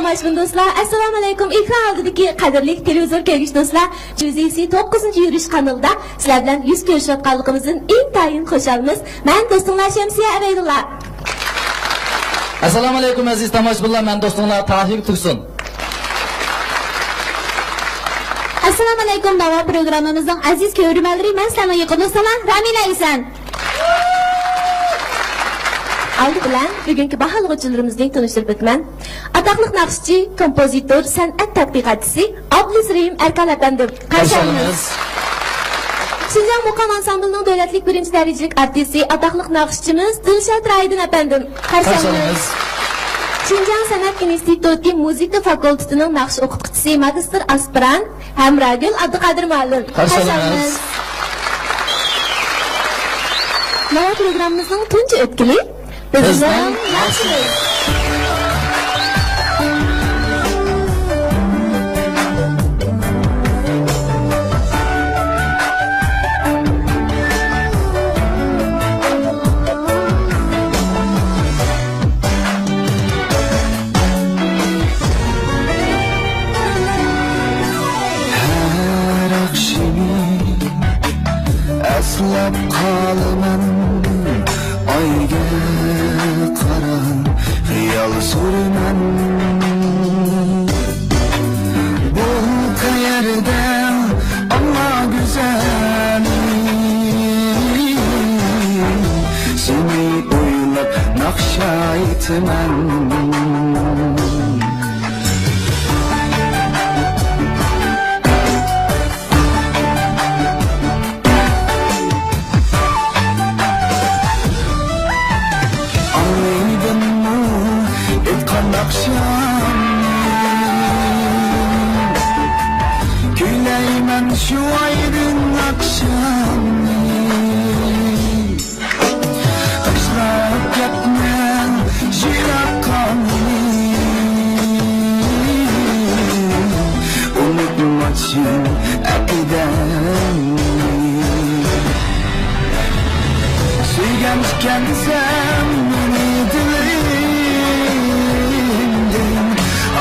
Tamashbin do'stlar, assalomu alaykum. Ekran oldidagi qadrli televizor ko'ruvchi do'stlar, Juziy 9-yurish kanalida sizlar bilan yuz ko'rishayotganligimizdan intayin xushamiz. Men do'stinglar Shamsiya Abaydulla. Assalomu alaykum aziz tomoshabinlar, men do'stinglar Tahir Tursun. Assalomu alaykum da'vo programmamizning aziz ko'ruvchilari, men sizlarga yaqin do'stlar Ramila Isan. Aldı bilan bugungi baholg'uchilarimizning tanishtirib o'tman. Ataqli naqshchi, kompozitor, san'at tadqiqotchisi Abdulazim Erkal apandim. Qarshimiz. Şinjan Muqam ansamblining davlatlik birinchi darajalik artisti, ataqli naqshchimiz Dilshod Raydin apandim. Qarshimiz. Şinjan san'at instituti muzika fakultetining naqsh o'qituvchisi, magistr aspirant Hamragul Abduqodir Ma'lum. Qarshimiz. Mana programmamizning tunji o'tkili Bizning yaxshilik. Her akşam aslab qolaman oyga qaran xiyol suraman bu qayerda amma güzel seni o'ylab naqsha aytaman Güleymen şu ayrın akşamı Taşlap gitmem jirak kanını Unutmacın akiden Söygençken sen beni dilimdin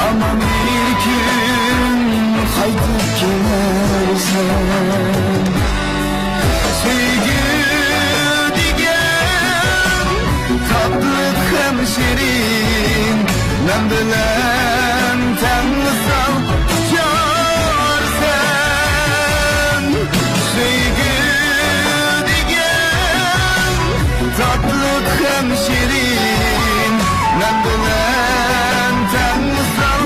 Ama bir gün kaydıp gelirsen Sevgi digen tatlı hemşerin Ben bilen tanrısal görsen Sevgi digen tatlı hemşerin Ben bilen tanrısal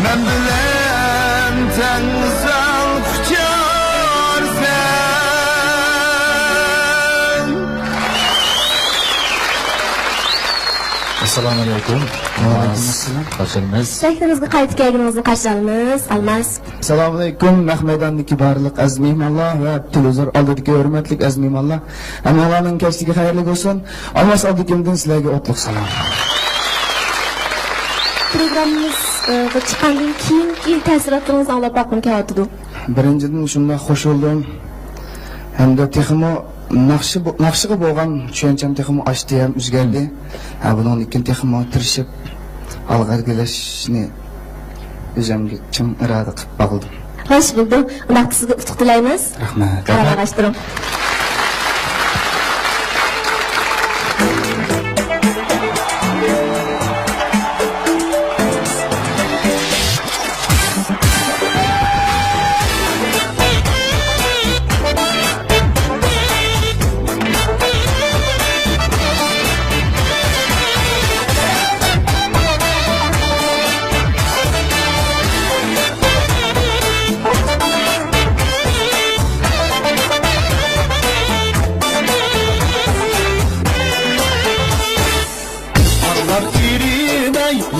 Ben bilen tanrısal kucağırsan Assalomu alaykum. Qarshimiz. Saytimizga qaytib kelganimizni qarshi olamiz. Almas. Assalomu alaykum. Mahmadandagi barliq aziz mehmonlar va televizor oldidagi hurmatli aziz mehmonlar. Hammalarning kechligi xayrli bo'lsin. Almas oldikimdan sizlarga o'tliq salom. Programmamiz chiqqandan keyingi ta'sirotlaringizni anglab boqim kelyapti. Birinchidan shunday qo'shildim. Hamda texmo naqshiga bo'lgan tushuncham texmo ochdi ham o'zgardi. Ha buning ikkinchi texmo tirishib alg'argilashni o'zimga kim iroda qilib boqdim. Xo'sh bo'ldi. Unda sizga utuq tilaymiz. Rahmat. Qarabashtiring.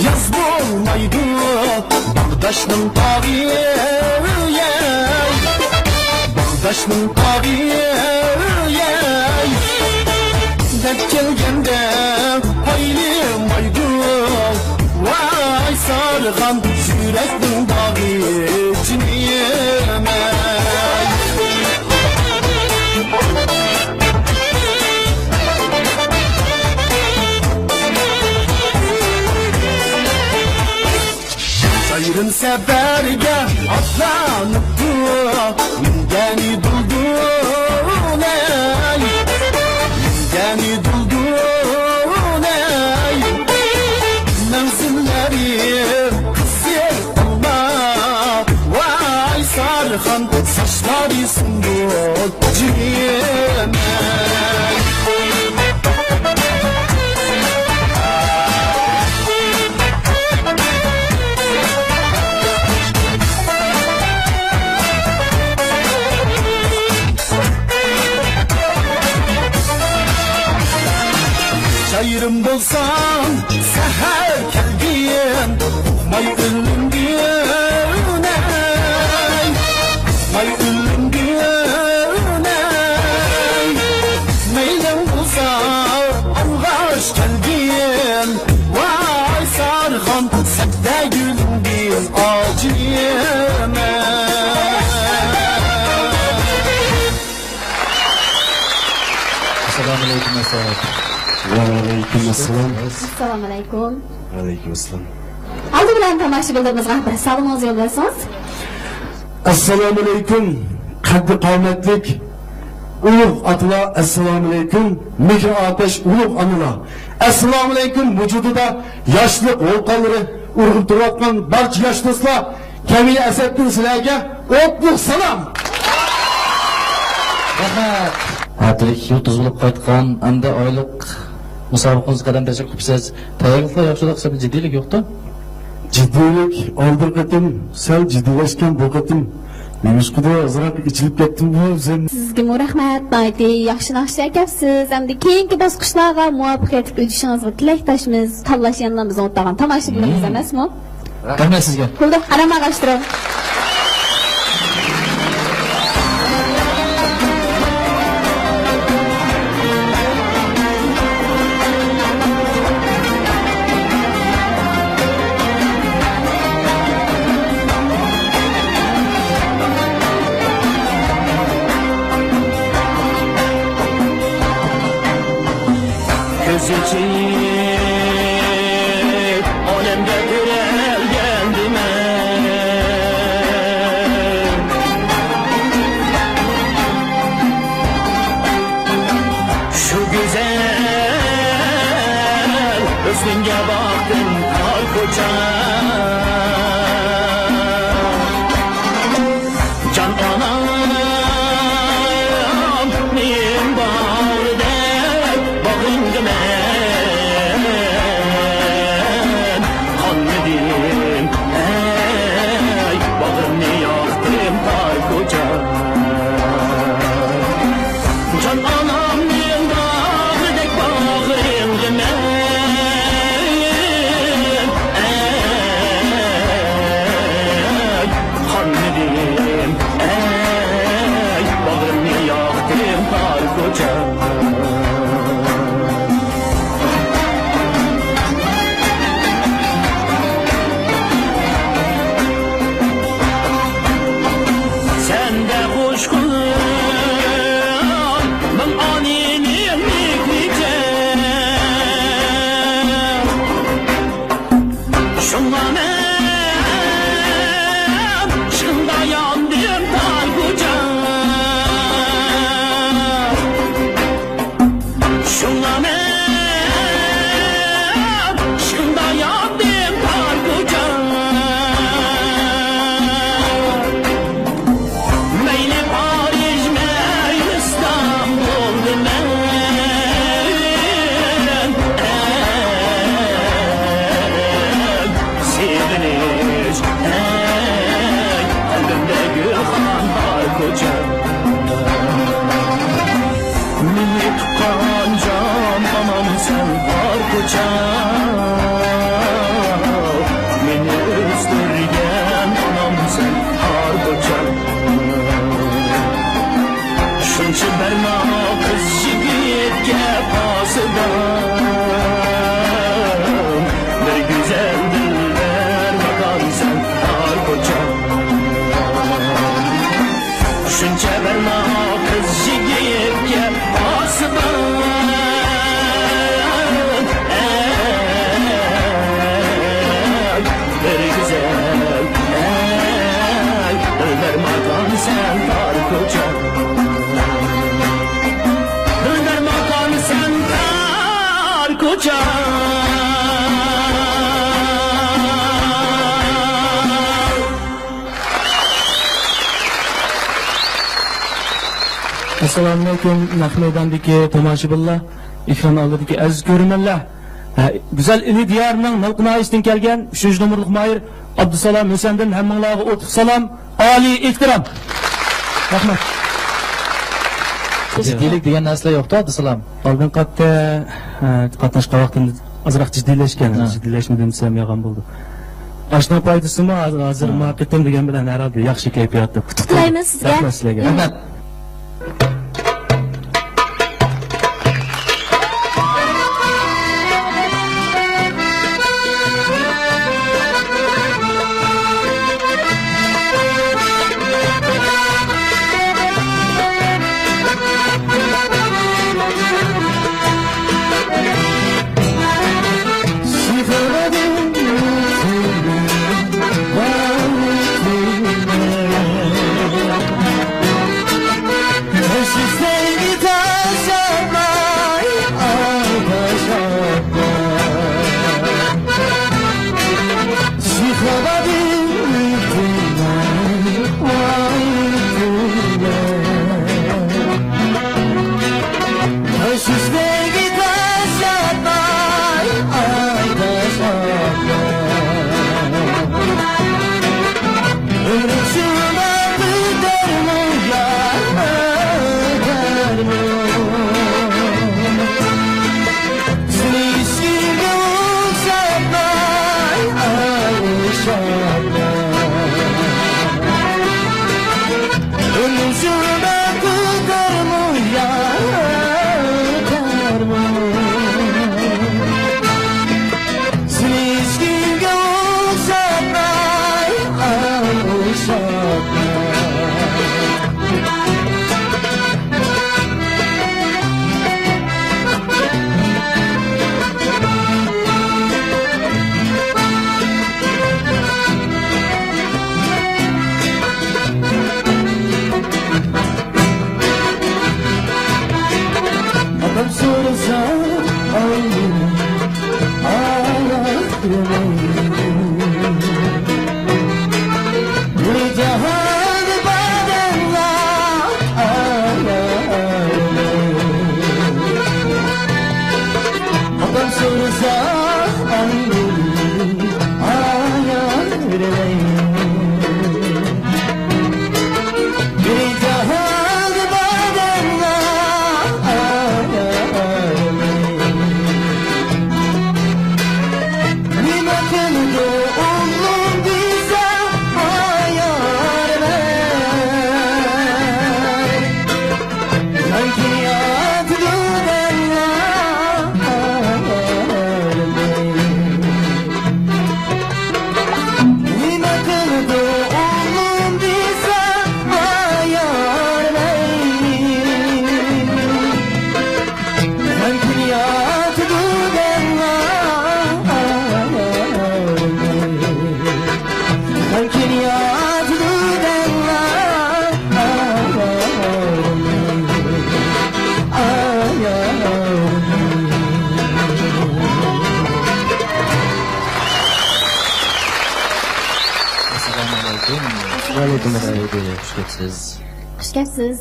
Yaz olmaydı Bağdaşның tağıya Bağdaşның tağıya Dep kelgende haylimaydı Vay sarğan yürekning dağı ciniyeme Ayrım seferge atlanıptı Mingeni duldun ey Mingeni duldun ey Menzillerim kısır olma Vay sarıhan saçları sundun Cimey Şairim bolsam seher kelgin May ölüm güney May ölüm güney Meylem bolsa algaş kelgin Vay sarhan sekde gülüm acıyeme Assalomu alaykum assalom. Aleykümselam. Assalomu alaykum. Aleykümselam. Aldı bilan tomoshabinlarimizga bir salomimiz yo'llasangiz. Assalomu alaykum. Qaddi qomatlik ulug' otlar, assalomu alaykum. Mehr otash ulug' onalar. Assalomu alaykum. Vujudida yoshlik volqonlari urg'ib turayotgan barcha yosh do'stlar, Kamil Asaddan sizlarga o'tliq salom. Rahmat. Hatrik yurt bo'lib qaytgan anda oylik musobaqamiz qadam tashlab qilibsiz. Tayyorliklar yaxshiroq hisobda jiddiylik yo'qda? Jiddiylik oldin qatim sal jiddiylashgan bu qatim nemishqida ozroq ichilib ketdim bu o'zim. Sizga rahmat, Bayti. Yaxshi naqsh aytyapsiz. Hamda keyingi bosqichlarga muvaffaqiyat o'tishingizga tilakdoshmiz. Tanlashganlarimizni o'tgan tomoshabinlarimiz emasmi? Rahmat sizga. Qo'lda qarama g'ashtirib. Göz içip alemde direl geldim Şu güzel özünge baktım kar koca Can anam neyim bağırdı bağındı men Kanmedim ey bağını yaktım kar koca Can anam neyim bağırdı bağındı men Kanmedim ey bağını yaktım kar koca Sende kuşkun ben aninin miklice Şunla men şunda yandım tarkuca Şunla men şunda yandım tarkuca Meyli Paris, meyli İstanbul'du men Seviniz kalbimde Gülhan var koca Mini tukan can anam sen var koca Meni özdürgen anam sen var koca Şunçu berna kız yigitke pasıdan Bir güzel diller bakan sen var koca Şunçu berna kız yigitke pasıdan Bir güzel Assalomu alaykum, naq maydondagi tomoshabinlar, ekran oldidagi aziz ko'rganlar. Güzel ili diyarının Nalqınayis'ten kelgen 3. numaralık Mahir Abdüsalam Hüseyin'den hemmanlığa otuq salam, Ali ihtiram. Rahmet. Ciddiylik degan narsa yo'qda, Abdusalam. Oldin qatnashgan vaqtimda azroq jiddiyleşken, jiddiyleşmedim desem yalan bo'ldi. Ashna foydasimi hozir muhabbatim degan bilan herhalde yaxshi kayfiyatda. Qutlaymiz sizga. Rahmat sizlarga. Rahmat. Xushkepsiz.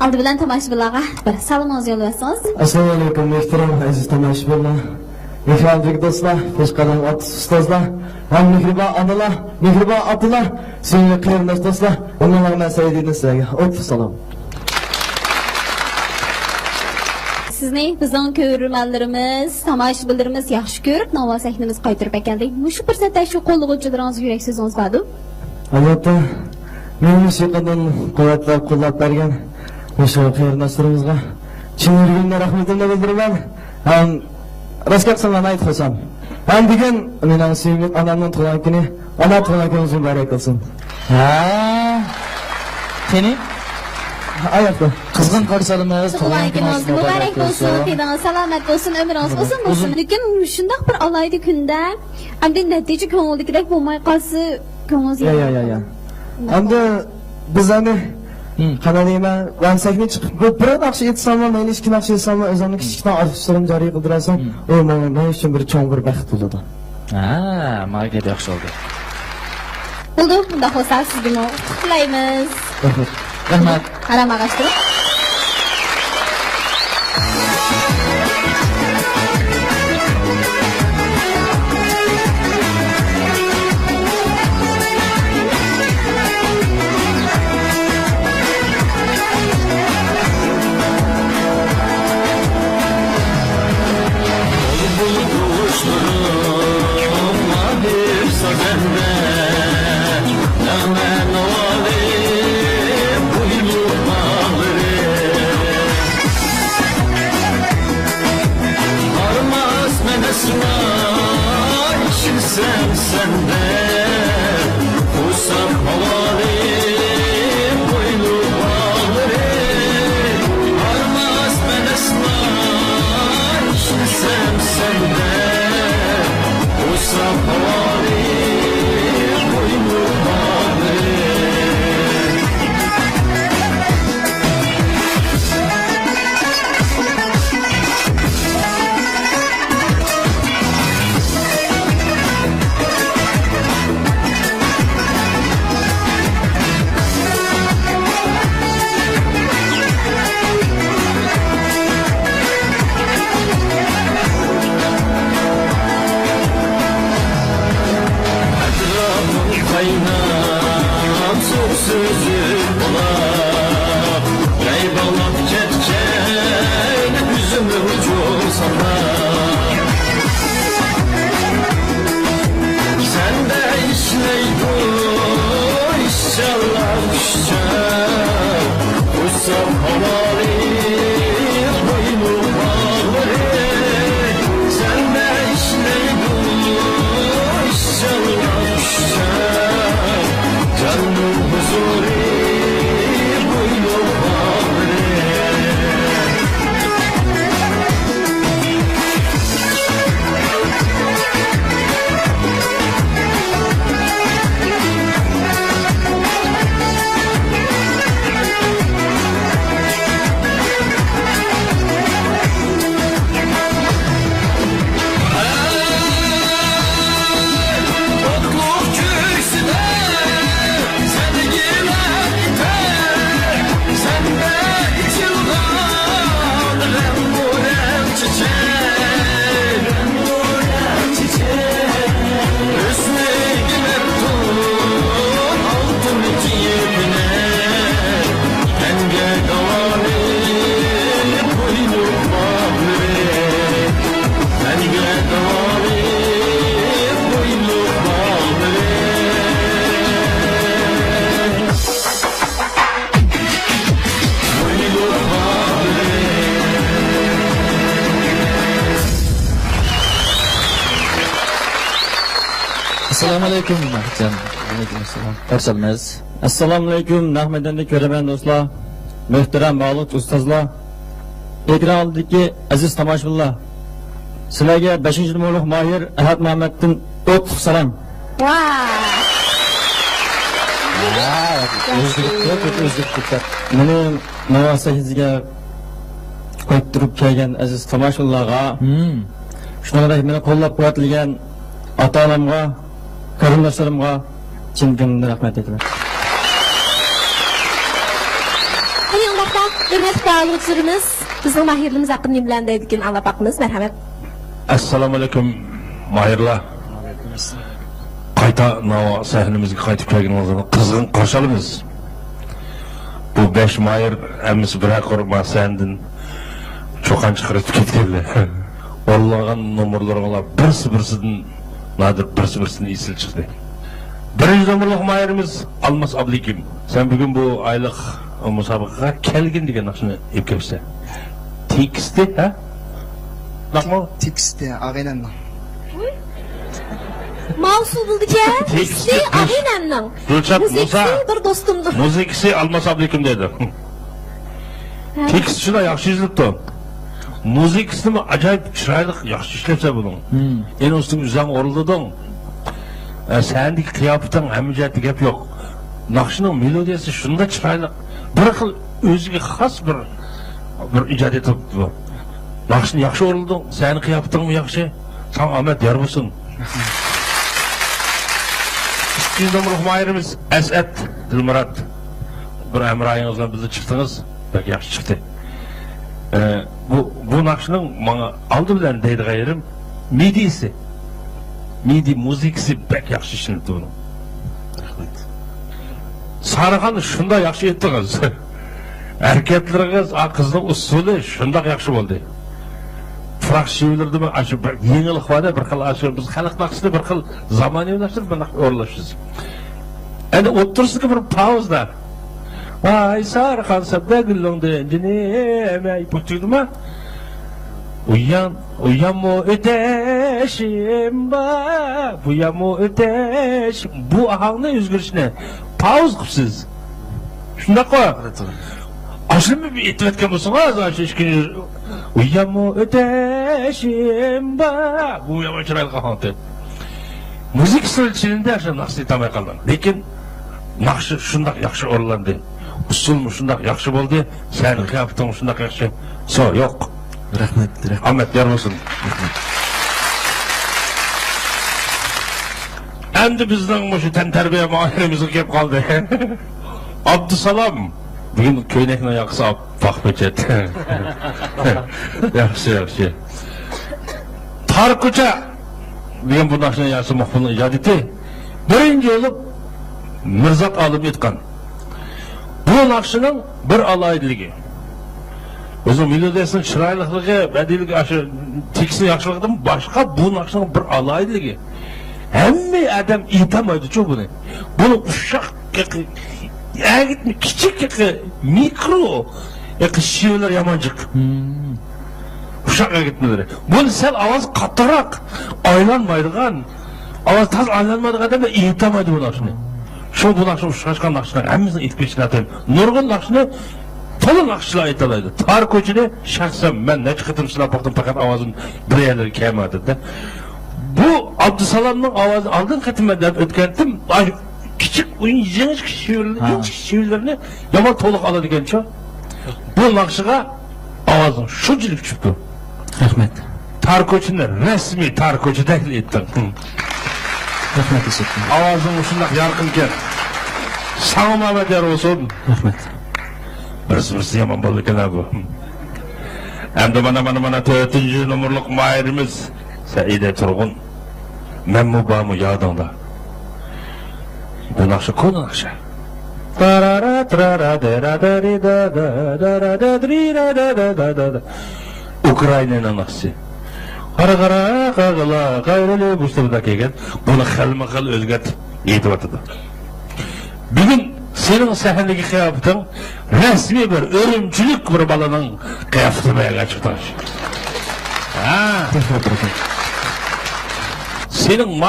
Aldı bilan tomoshabinlarga bir salomingiz yo'llasangiz. Assalomu alaykum, ehtirom aziz tomoshabinlar. Mehribon do'stlar, peshqadam ustozlar, ham mehribon onalar, mehribon otalar, sevimli qarindosh do'stlar, hammalarga sayyidina sizlarga o'tib salom. Sizni bizning ko'rmanlarimiz, tomoshabinlarimiz yaxshi ko'rib, navo sahnamiz qaytirib keldik. Shu fursatda shu qo'llag'uvchilaringiz yurak so'zingiz bordi. Albatta, men musiqadan quvvatlab qo'llab bergan o'sha qarindoshlarimizga chin yuragimdan rahmatimni bildiraman. Ham rostga aytib qo'ysam, ham bugun mening sevimli onamning tug'ilgan kuni, ona tug'ilgan kunimiz muborak bo'lsin. Qani? Ayakta. Qizg'in qarsalimiz, Tug'ilgan kunimiz muborak bo'lsin, tedingiz salomat bo'lsin, umringiz uzun bo'lsin. Lekin shundoq bir alayda kunda, hamda natija ko'ngildagidek bo'lmay qolsa, ko'nglingiz Ya. Hamda biz hani qana deyman, vansakni chiqib bir naqsh etsam, mayli ikki naqsh etsam, o'zimni kichikdan orzularimizni joriy qildirasam, u men uchun bir cho'ng bir baxt bo'ladi. Menga yaxshi oldi. Bo'ldi, bunda xo'sa sizga qutlaymiz. Rahmat. Qaramag'ashtirib. Assalomu alaykum Mahjan. Alaykum assalom. Qarsalmaz. Assalomu alaykum, rahmatli ko'raman do'stlar, muhtaram bog'liq ustozlar, ekran oldidagi aziz tomoshabinlar. Sizlarga 5-numaralı Mahir Ahad Muhammaddan o'tliq salom. O'zlik. Meni muvaffaqiyatga qo'yib turib kelgan aziz tomoshabinlarga, shuningdek meni qo'llab-quvvatlagan ota-onamga, qarindoshlarimga chin ko'ngildan rahmat aytaman. Hayırlıkta, hürmetli bağlıqçılarımız, bizim mahirlimiz hakkında bilen deydikin Allah bakınız, merhamet. Assalomu alaykum Mahirlar. Qayta navo sahnimizga qaytib kelganingizga qizg'in qarshi olamiz. Bu 5 Mahir hammasi bir qurma sandin cho'qan chiqarib ketganlar. Olgan nomerlarga birsidan nadir birsidan esil chiqdi. Birinchi nomerlik Mahirimiz Almas Ablikim. Sen bugün bu aylık musobaqaga kelgin degan naqshni ep kelsa. Teksti ha? Naqmo? Teksti ağaylanma. Mavsu bulduken, teksti ağinanның. Müzikisi bir dostumdur. Müzikisi Almas Ablikim dedi. Tekst şuna yaxshi yozilibdi. Müzikisini acayip chiroyli yaxshi ishlatsa buning. En ustun uzan o'rilding. Sendek qiyofating hamijati gap yo'q. Naqshning melodiyasi shunda chiroyli. Bir xil o'ziga xos bir ijod etibdi bu. Naqshni yaxshi o'rilding, seni qiyofating yaxshi. Sana omad yor bo'lsin. İkinci numaralı Mahirimiz Esat Dilmurat. Bir emrayınızdan bizi çıktınız. Pek yaxshi chiqdi. Bu nakşının bana aldı bilen deydi gayrım midisi. Midi muzikisi pek yakşı işinipti bunu. Sarıkanı şunda yakşı ettiniz. Erkekleriniz, kızның usulü şunda yakşı oldu. Fırak şiirlerdi mi aşı yenilik var da bir kıl aşı biz halk nakşıda bir kıl zamaniyonlaştırıp bir orlaşırız. Yani otursun bir pauzda. Vay sarıkan sabda gülündü dinlemey pütüydü mü? Uyan mı ödeşim ba, uyan mı ödeşim. Bu ahangını özgürüşüne pauz kıpsız. Şunda koy. Aşırı bir itiletken olsun aşırı işkini. Uyan mı ödeşim ba, uyan mı çıraylı kahantı. Müzik sırçilinde aşırı naksı itamay kaldan. Lekin nakşı şundak yakşı orlandı. Usul mu şundak yakşı oldu, sen kıyafetin şundak yakşı. So yok. Rahmet. Ahmet yer olsun. Endi bizden bu şu tenterbiye mahirimiz kep kaldı. Abdüsalam. Bugün köynekine yaksa bak peçet. Yakşı. Tarkuça. Bugün bu nakşına yaksa muhbunu icat etti. Birinci olup Mirzat alıp etkan. Bu nakşının bir alaydılığı. Özün melodiyasının çıraylıqlığı, bədiliği aşı tekstini yaxşılıqdan başqa bu nakşının bir alaydılığı. Hemme adam itamaydı çok bunu. Bunu uşaq küçük mikro şiirler yamancık. Uşaq gitmeleri. Bunu sen avaz katırak aylanmaydıgan, avaz taz aylanmadığı adam da itamaydı bu nakşını. Şu bu nakşını uşaqan nakşını hemmesini itkiçini atayım. Nurgun nakşını Tolun nakşılar aytalaydı. Tarık Hoca şahsen ben ne çıkıtım sınav baktım fakat avazın bir yerleri kemadı da. Bu Abdüsalam'ın avazı aldığın kıtımdan ötkendim. Küçük oyun yeniş şiirlerini yaman toluk aladı genço. Bu nakşıga avazın şu cilik çıktı. Rahmet. Tarık Hoca'nın resmi Tarık Hoca dahil ettin. Rahmet teşekkür. Avazın uçundak yarkınken. Sağ Mehmet yer olsun. Rahmet. Birisi yaman boldu ekan bu. Endi mana 4-numurluq mahirimiz Saide Turg'un. Men mu bormi yodingda? Bu naqsha ko'ni naqsha. Ukraynaning naqshi. Qara qayrili bustabda kelgan. Buni xilma-xil o'zgartib aytyapti. Bugun senin sahnedeki kıyafetin resmi bir örümcülük bir balanın kıyafetine çıktı. Senin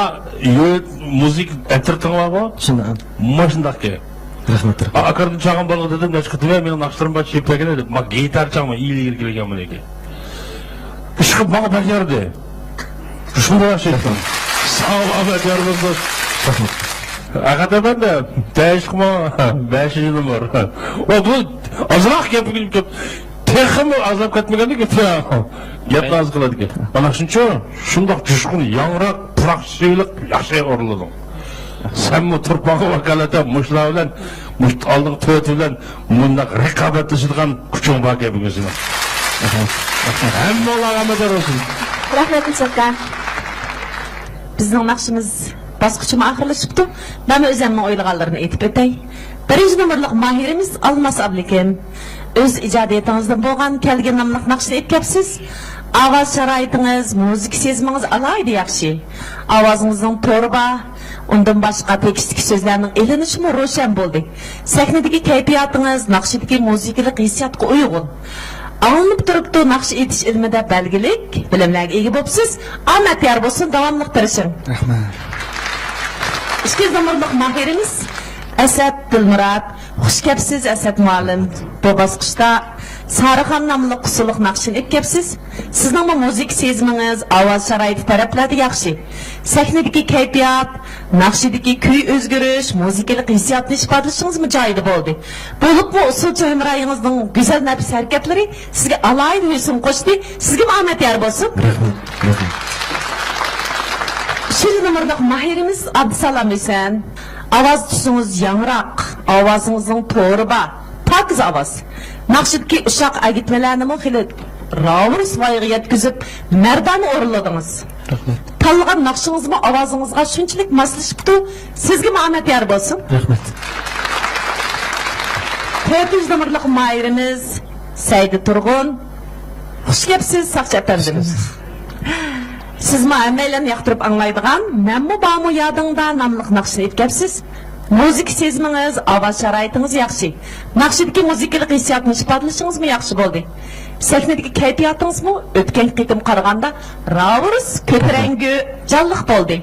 müzik entertin var mı? Şimdi Maşındaki. rahmet. Akardın çağın balığı dedim ne çıktı ve benim nakşlarım başı yapıya dedim. Bak gitar çağıma iyili ilgilegen bunu ki. Işıkıp bana bekerdi. Şunu da şey ettim. Sağ ol Ahmet yardımcı. Hakikaten ben de değişik mi? 5. numar. O bu azrak yapıp texmi azap ketmegende ki gap az kılады ki. Bana şundaq coşkun yangraq prakşilik yaxşı orladım. Sen bu turpağı vakalata muşla bilen aldığın töötü bilen mundaq rekabetleşidigan kuchun bak hepinizin. Hemme ola rahmet olsun. Rahmet Mustafa. Bizning naqshimiz bosqichim oxirlashibdi. Men o'zimning o'ylaganlarimni aytib o'tay. 1-numurliq mahirimiz Almas Ablikim. O'z ijodiyatingizdan bo'lgan kelgan nomliq naqshni aytibsiz. Ovoz sharoitingiz, musiqa sezmingiz alayda yaxshi. Ovozingizning to'rba, undan boshqa tekstdagi so'zlarning elinishimi ro'shan bo'ldi. Sahnadagi kayfiyatingiz naqshidagi musiqalik hissiyotga uyg'un. Anlıp turuptu naqsh etish ilmida belgilik, bilimlarga ega bo'libsiz. Omad yor bo'lsin, davomli tirishing. Rahmat. 2-numurliq mahirimiz Asad Dilmurod. Xush kelibsiz Asad muallim. Bu bosqichda Sarıxan nomli qusuliq naqshini aytibsiz. Sizning bu musiqa sezmingiz, ovoz sharoiti taraflarda yaxshi. Sahnadagi kayfiyat, naqshidagi kuy o'zgarish, musiqalik hissiyotni ifodalashingiz joyida bo'ldi. Bo'lib bu usulchi himoyangizning go'zal nafs harakatlari sizga alayda husn qo'shdi. Sizga omad yor bo'lsin. Rahmat. 3-numurliq mahirimiz Abdusalam esan. Ovoz tusungiz yangroq, ovozingizning to'g'ri ba, pokiz ovoz. Naqshidagi ushaq agitmalarni xili Ravurs voyiga yetkazib, mardona o'rinladingiz. Rahmat. Tanlagan naqshingizmi ovozingizga shunchalik moslashibdi. Sizga omad yor bo'lsin. Rahmat. 4 nomerlik mayirimiz Saydi Turg'un. Xush kelibsiz, Saqchi efendimiz. Siz muammalarni yoqtirib anglaydigan "Menmi bormi yodingda" nomli naqshni aytibsiz. Müzik sezmingiz, ovoz sharoitingiz yaxshi. Naqshidagi muzikalik hissiyotni ifodalashingiz yaxshi bo'ldi. Sahnadagi kayfiyatingizmi o'tgan qitim qaraganda ravurs, ko'tarangi, jonliq bo'ldi.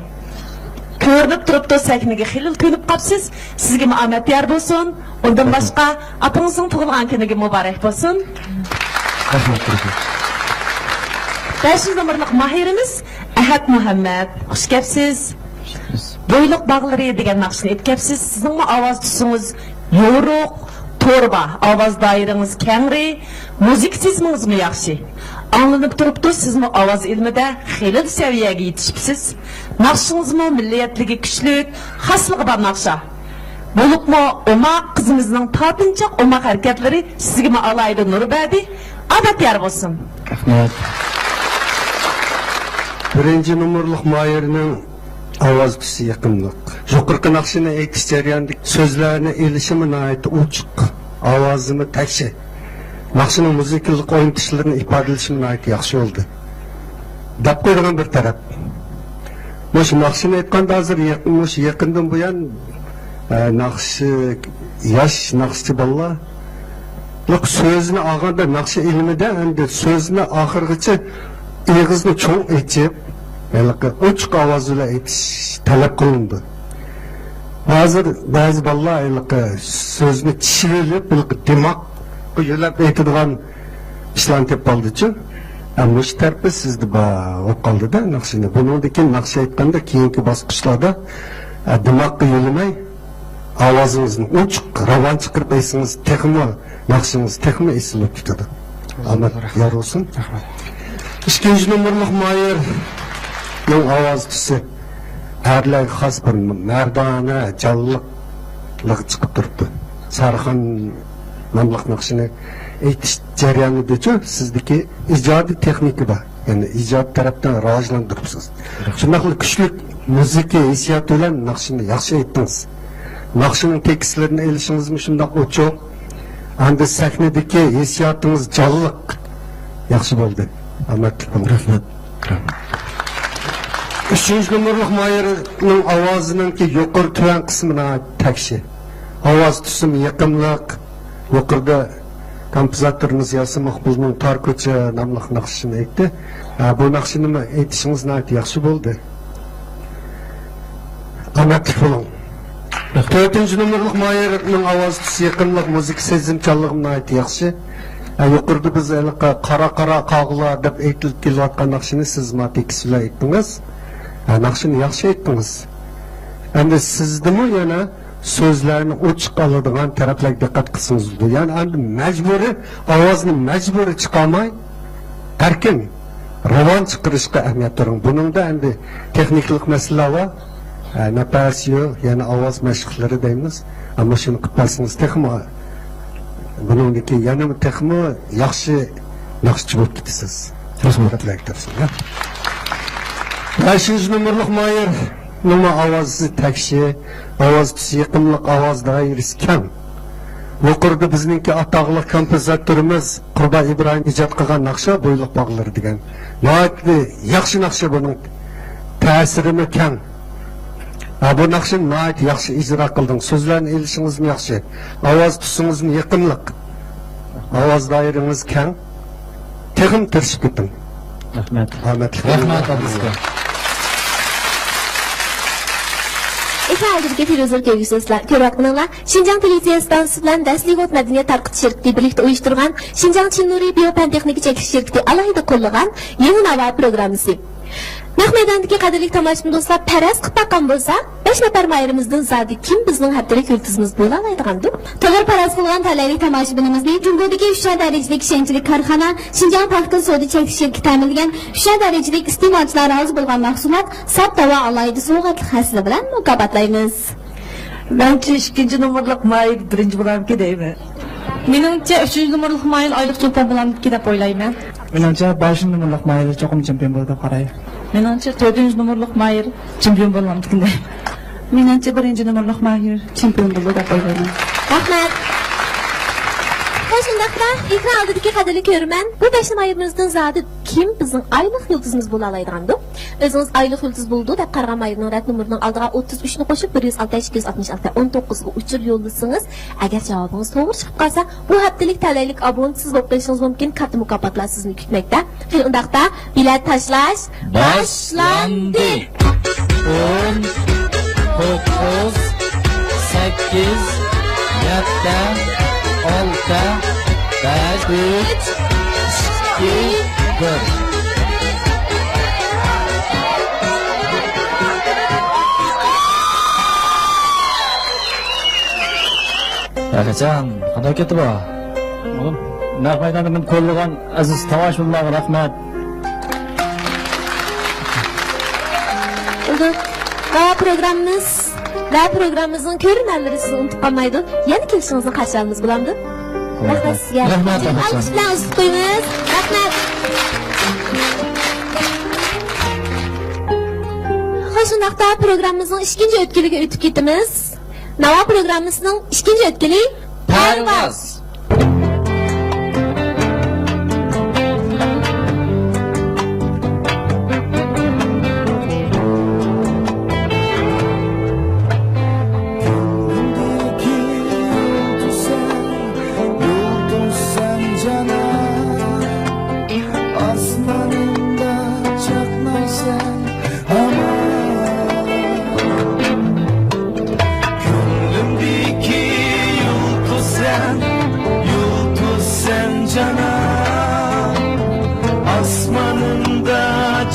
Ko'rinib turibdi sahnaga xilil ko'nib qolibsiz. Sizga omad yor bo'lsin. Undan boshqa opangizning tug'ilgan kuniga muborak bo'lsin. Rahmat. 5 nomerlik mahirimiz Ahad Muhammad. Xush kelibsiz. Bo'yliq bağları degan naqshni aytibsiz. Sizning ovoz tusingiz yo'ruq, to'rba, ovoz doirangiz kengri, muzik sezmingizmi yaxshi. Anglanib turibdi, sizning ovoz ilmida xilil saviyaga yetishibsiz. Naqshingizmi milliyatligi kuchli, xasligi bor naqsha. Bo'libmi Umar qizimizning tortinchoq Umar harakatlari sizga alayda nur berdi. Odat yor bo'lsin. Rahmat. 1-nomerlik mayirning ovoz tusi yaqinlik. Yuqorqi naqshini aytish jarayonida so'zlarni elishimi nihoyat ochiq, ovozimi takshi. Naqshining muzikalik o'yintishlarini ifodalashimi nihoyat yaxshi bo'ldi. Dab qo'ygan bir taraf. Mush naqshini aytganda hozir yaqindan buyon naqshi yosh naqshchi bolalar so'zni olganda naqshi ilmida endi so'zni oxirgacha eg'izni cho'ng aytib ochiq ovoz bilan aytish talab qilindi. Hozir ba'zi bolalar so'zni tishilib, dimoq yo'lab aytadigan ishlarni tep qoldi-chi. Ammo shu tarafda sizda bo'lib qoldi-da naqshini. Bundan keyin naqsh aytganda keyingi bosqichlarda dimoqqa yo'lamay ovozingizni ochiq, ravon chiqarib aytsangiz, texmo naqshingiz texmo esilib ketadi. Omad yor bo'lsin. Rahmat. 2-nomerlik mayir yung ovoz tusi erlarga xos bir mardona, jonliq chiqib turibdi. Sarxon nomli naqshini aytish jarayonida-chi sizdagi ijodiy texnika bor. Ya'ni ijod tarafdan rivojlantiribsiz. Shunday kuchli muzika hissiyoti bilan naqshini yaxshi aytdingiz. Naqshining tekstlarini elishingizmi shunday ochiq. Endi sahnadagi hissiyotingiz jonliq yaxshi bo'ldi. Rahmat. 3-nomerlik mayirning ovozininki yuqori tuvan qismini takshi. Ovoz tusim yaqinlik. Yuqorida kompozitorimiz Yasim Maqbulning Tor ko'cha nomli naqshini aytdi. Bu naqshini aytishingiz nihoyat yaxshi bo'ldi. Omadli bo'ling. 4-nomerlik mayirning ovoz tusi yaqinlik, muzik sezimchanligi nihoyat yaxshi. Yuqorida biz qara qog'lar deb aytilib kelayotgan naqshini siz tekst bilan aytdingiz. Naqshini yaxshi aytdingiz. Endi sizdimi yana so'zlarni ochiq oladigan taraflarga diqqat qilsangiz bo'ladi. Ya'ni endi majburiy ovozni majburiy chiqarmay, erkin ravon chiqarishga ahamiyat bering. Buningda endi texniklik masalalar va nafas yo'q, ya'ni ovoz mashqlari deymiz. Ammo shuni qilib qolsangiz texmo buningdagi yana texmo yaxshi naqshchi bo'lib ketasiz. Rahmatlar. 5-nomerlik mayir nima ovozi takshi, ovoz tusi yaqinlik, ovoz doirasi kam. Yuqorida bizningki atoqli kompozitorimiz Qurbon Ibrohim ijod qilgan naqsha bo'yliq bog'lar degan. Nihoyat yaxshi naqsha, buning ta'sirimi kam. Bu naqshni nihoyat yaxshi ijro qilding. So'zlarni elishingiz yaxshi. Ovoz tusingiz yaqinlik. Ovoz doirangiz kam. Texim tirishib keting. Rahmat. Rahmat abizga. Efendim, Firuzul Köyüsüzler, Köraqnılar, Şinjan Televizyon bilan Dasligot Madaniyat tarqitish şirkati birlikda uyushtirgan Şinjan Chinuri Biopan texnika chekish şirkati alohida qo'llagan yangi nava programmasi. Naq maydondagi qadrli tomoshabin do'stlar, paraz qilib baqqan bo'lsa, 5 nafar mayrimizdan zodi kim bizning haftalik yurtimiz bo'la oladigandir? To'g'ri paraz qilgan talabli tomoshabinimizni Jumgodagi 3 darajalik ishonchli korxona Şinjan Paxta Sodi chekish shirkati ta'minlagan 3 darajalik iste'molchilar rozi bo'lgan mahsulot safta va alohida sovg'atli hasli bilan mukofotlaymiz. Menchi 2-nomerlik mayir 1-bo'lamga deyman. Menimcha 3-numurluq mayil oyliq chempion bo'lamdiki deb o'ylayman. Menimcha 5-numurluq mayli cho'qim chempion bo'ladi deb qarayman. Menimcha 4-numurluq mayil chempion bo'lamdiki. Menimcha 1-numurluq mayil chempion bo'ladi deb o'ylayman. Rahmat. Shundaqda ekran oldidagi qadrli ko'rman. Bu 5 mayimizdan zodi kim bizning oylik yulduzimiz bo'la oladigandir? O'zingiz oylik yulduz bo'ldi deb qarag'an mayimning rad numerining oldiga 33 ni qo'shib 106-266-19 ga uchur yo'llasangiz, agar javobingiz to'g'ri chiqib qolsa, bu haftalik talaylik abonentisiz bo'lib qolishingiz mumkin. Katta mukofotlar sizni kutmoqda. Undaqda bilet tashlash boshlandi. 10 9 8 7 6 5 3 2 1 Akacan, qanday ketdi bu? Oğlum, naq maydonimni qo'llagan aziz Tavashullohga rahmat. Programımızın ko'rinanlari sizni unutib qolmaydi. Yana kelishingizni qarshi olamiz bo'lamdi? Rahmat sizga. Rahmat, Akacan. Alqish bilan uzib qo'yamiz. Rahmat. Xo'sh, undaqda programmamizning 2-chi o'tkiliga o'tib ketamiz. Navo programmamizning 2-chi o'tkili Parvoz.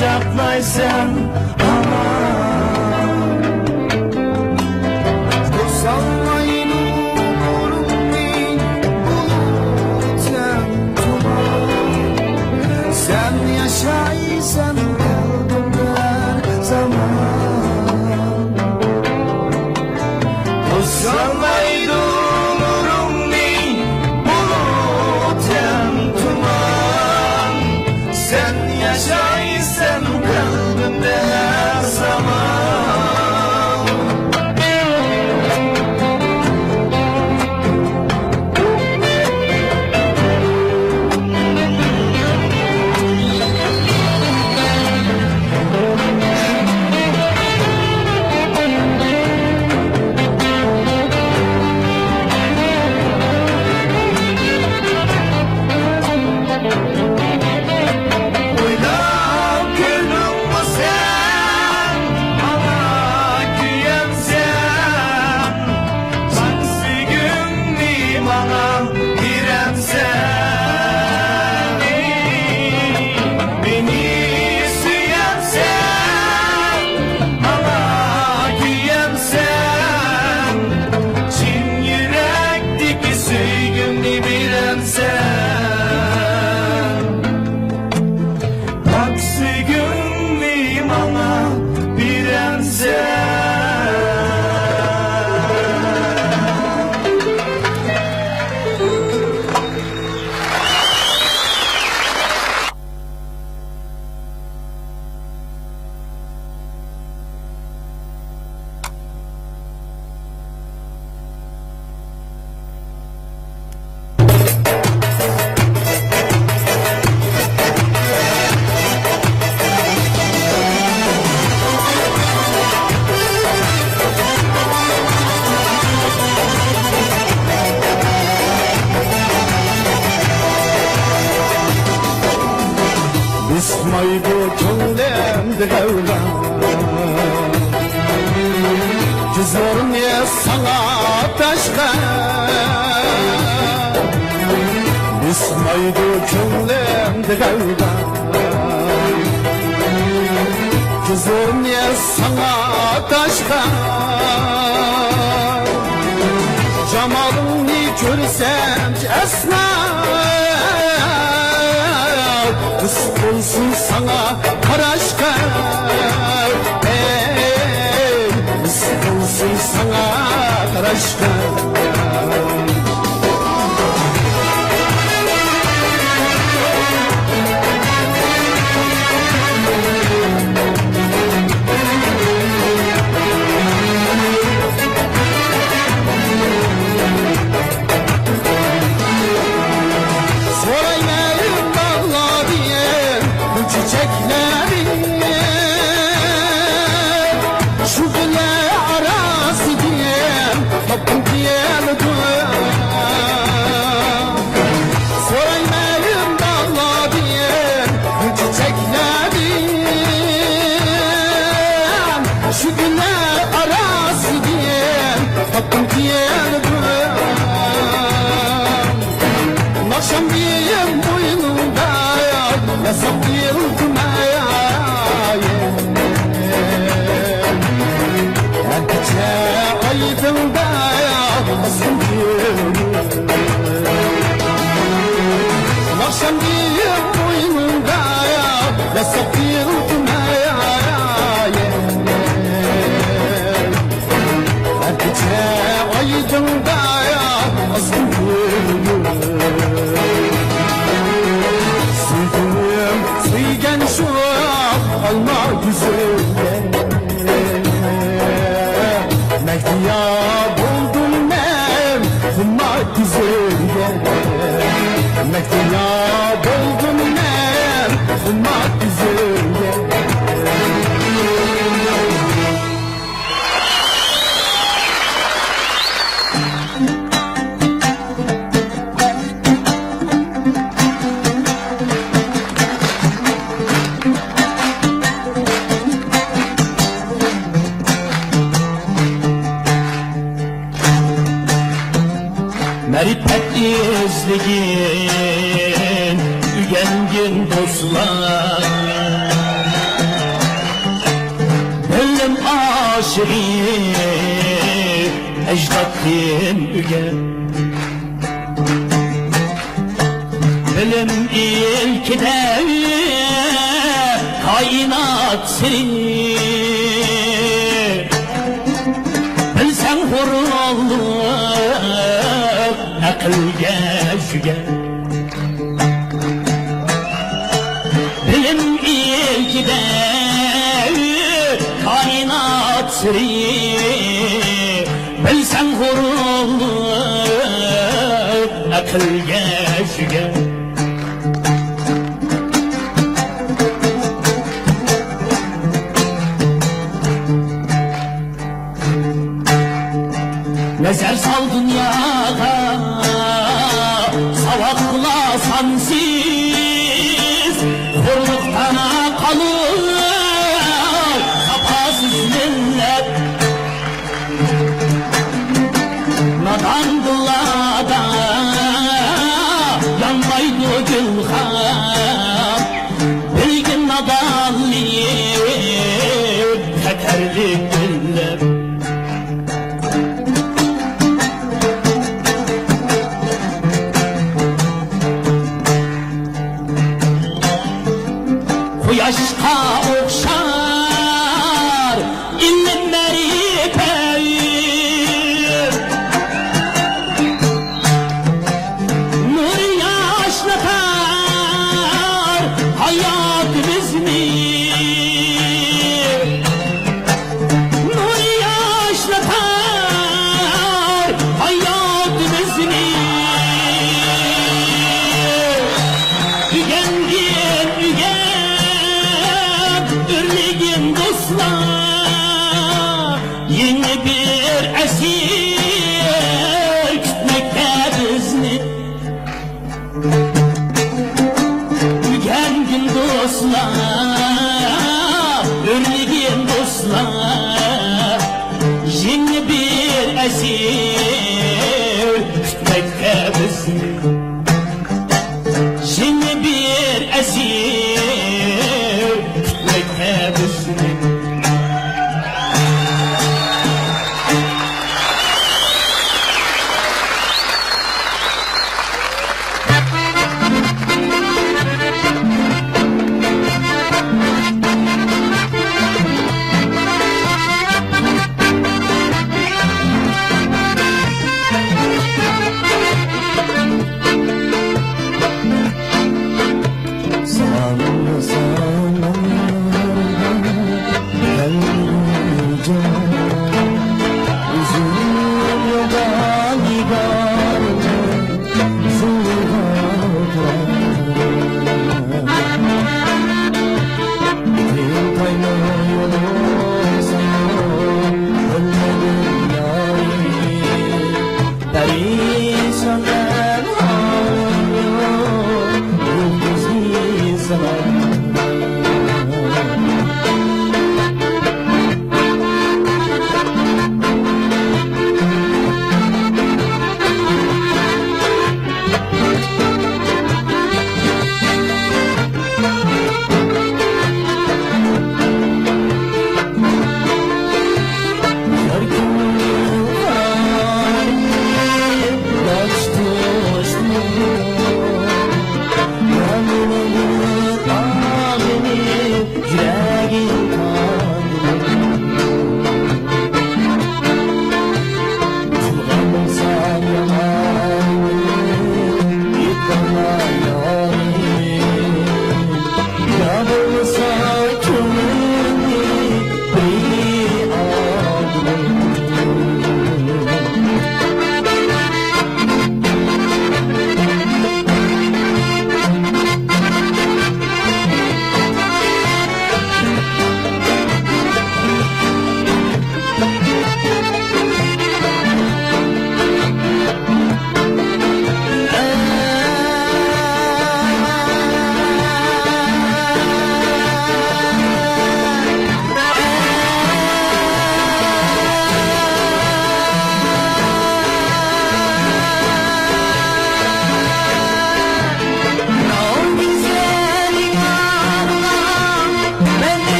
Çakmaysan sen yaşaysan kalbimde zaman Tosalmaydı umurumni bulutem tuman Sen yaşaysan kalbimde her zaman Bismaydı könlemde gavga Güzlerim ya sana taşka Bismaydı könlemde gavga Güzlerim ya sana taşka Cemalını görsem esna Kız olsun sana karaşka Kız olsun sana karaşka Güller arası diyen Hakkım diyelim Nakşam diyem boynunda Yasak diyem her gece aydında asım diyem Nakşam diyem boynunda Yasak diyem her gece aydında asım diyem Sevdim, sevgen şu alma güzel Mehdiya buldum ben Hımma güzel Mehdiya buldum ben Hımma güzel Marifet izligin Ügengin dostlar Bilim aşığı Ecdaddin ügen Bilim ilkide Kainat siri Bilsen hurrallık Akılga şüge Bilim ilkide Kainat siri Bilsen hurrallık Akılga şüge Nezer sal dünyada Savakla sensiz Hurluktan kalır Kapasız millet Nadandılar da Yanmaydı gülhan Bilgin nadanlıyım Katerli millet Yaşka okşar illimleri peyir Nur yaşlatar hayat bizni Nur yaşlatar hayat bizni Ügengin ügen Ürligin dostlar Yeni bir esir Kütmekte bizni Ügengin dostlar Ürligin dostlar Yeni bir esir Kütmekte bizni Yeni bir esir Kütmekte bizni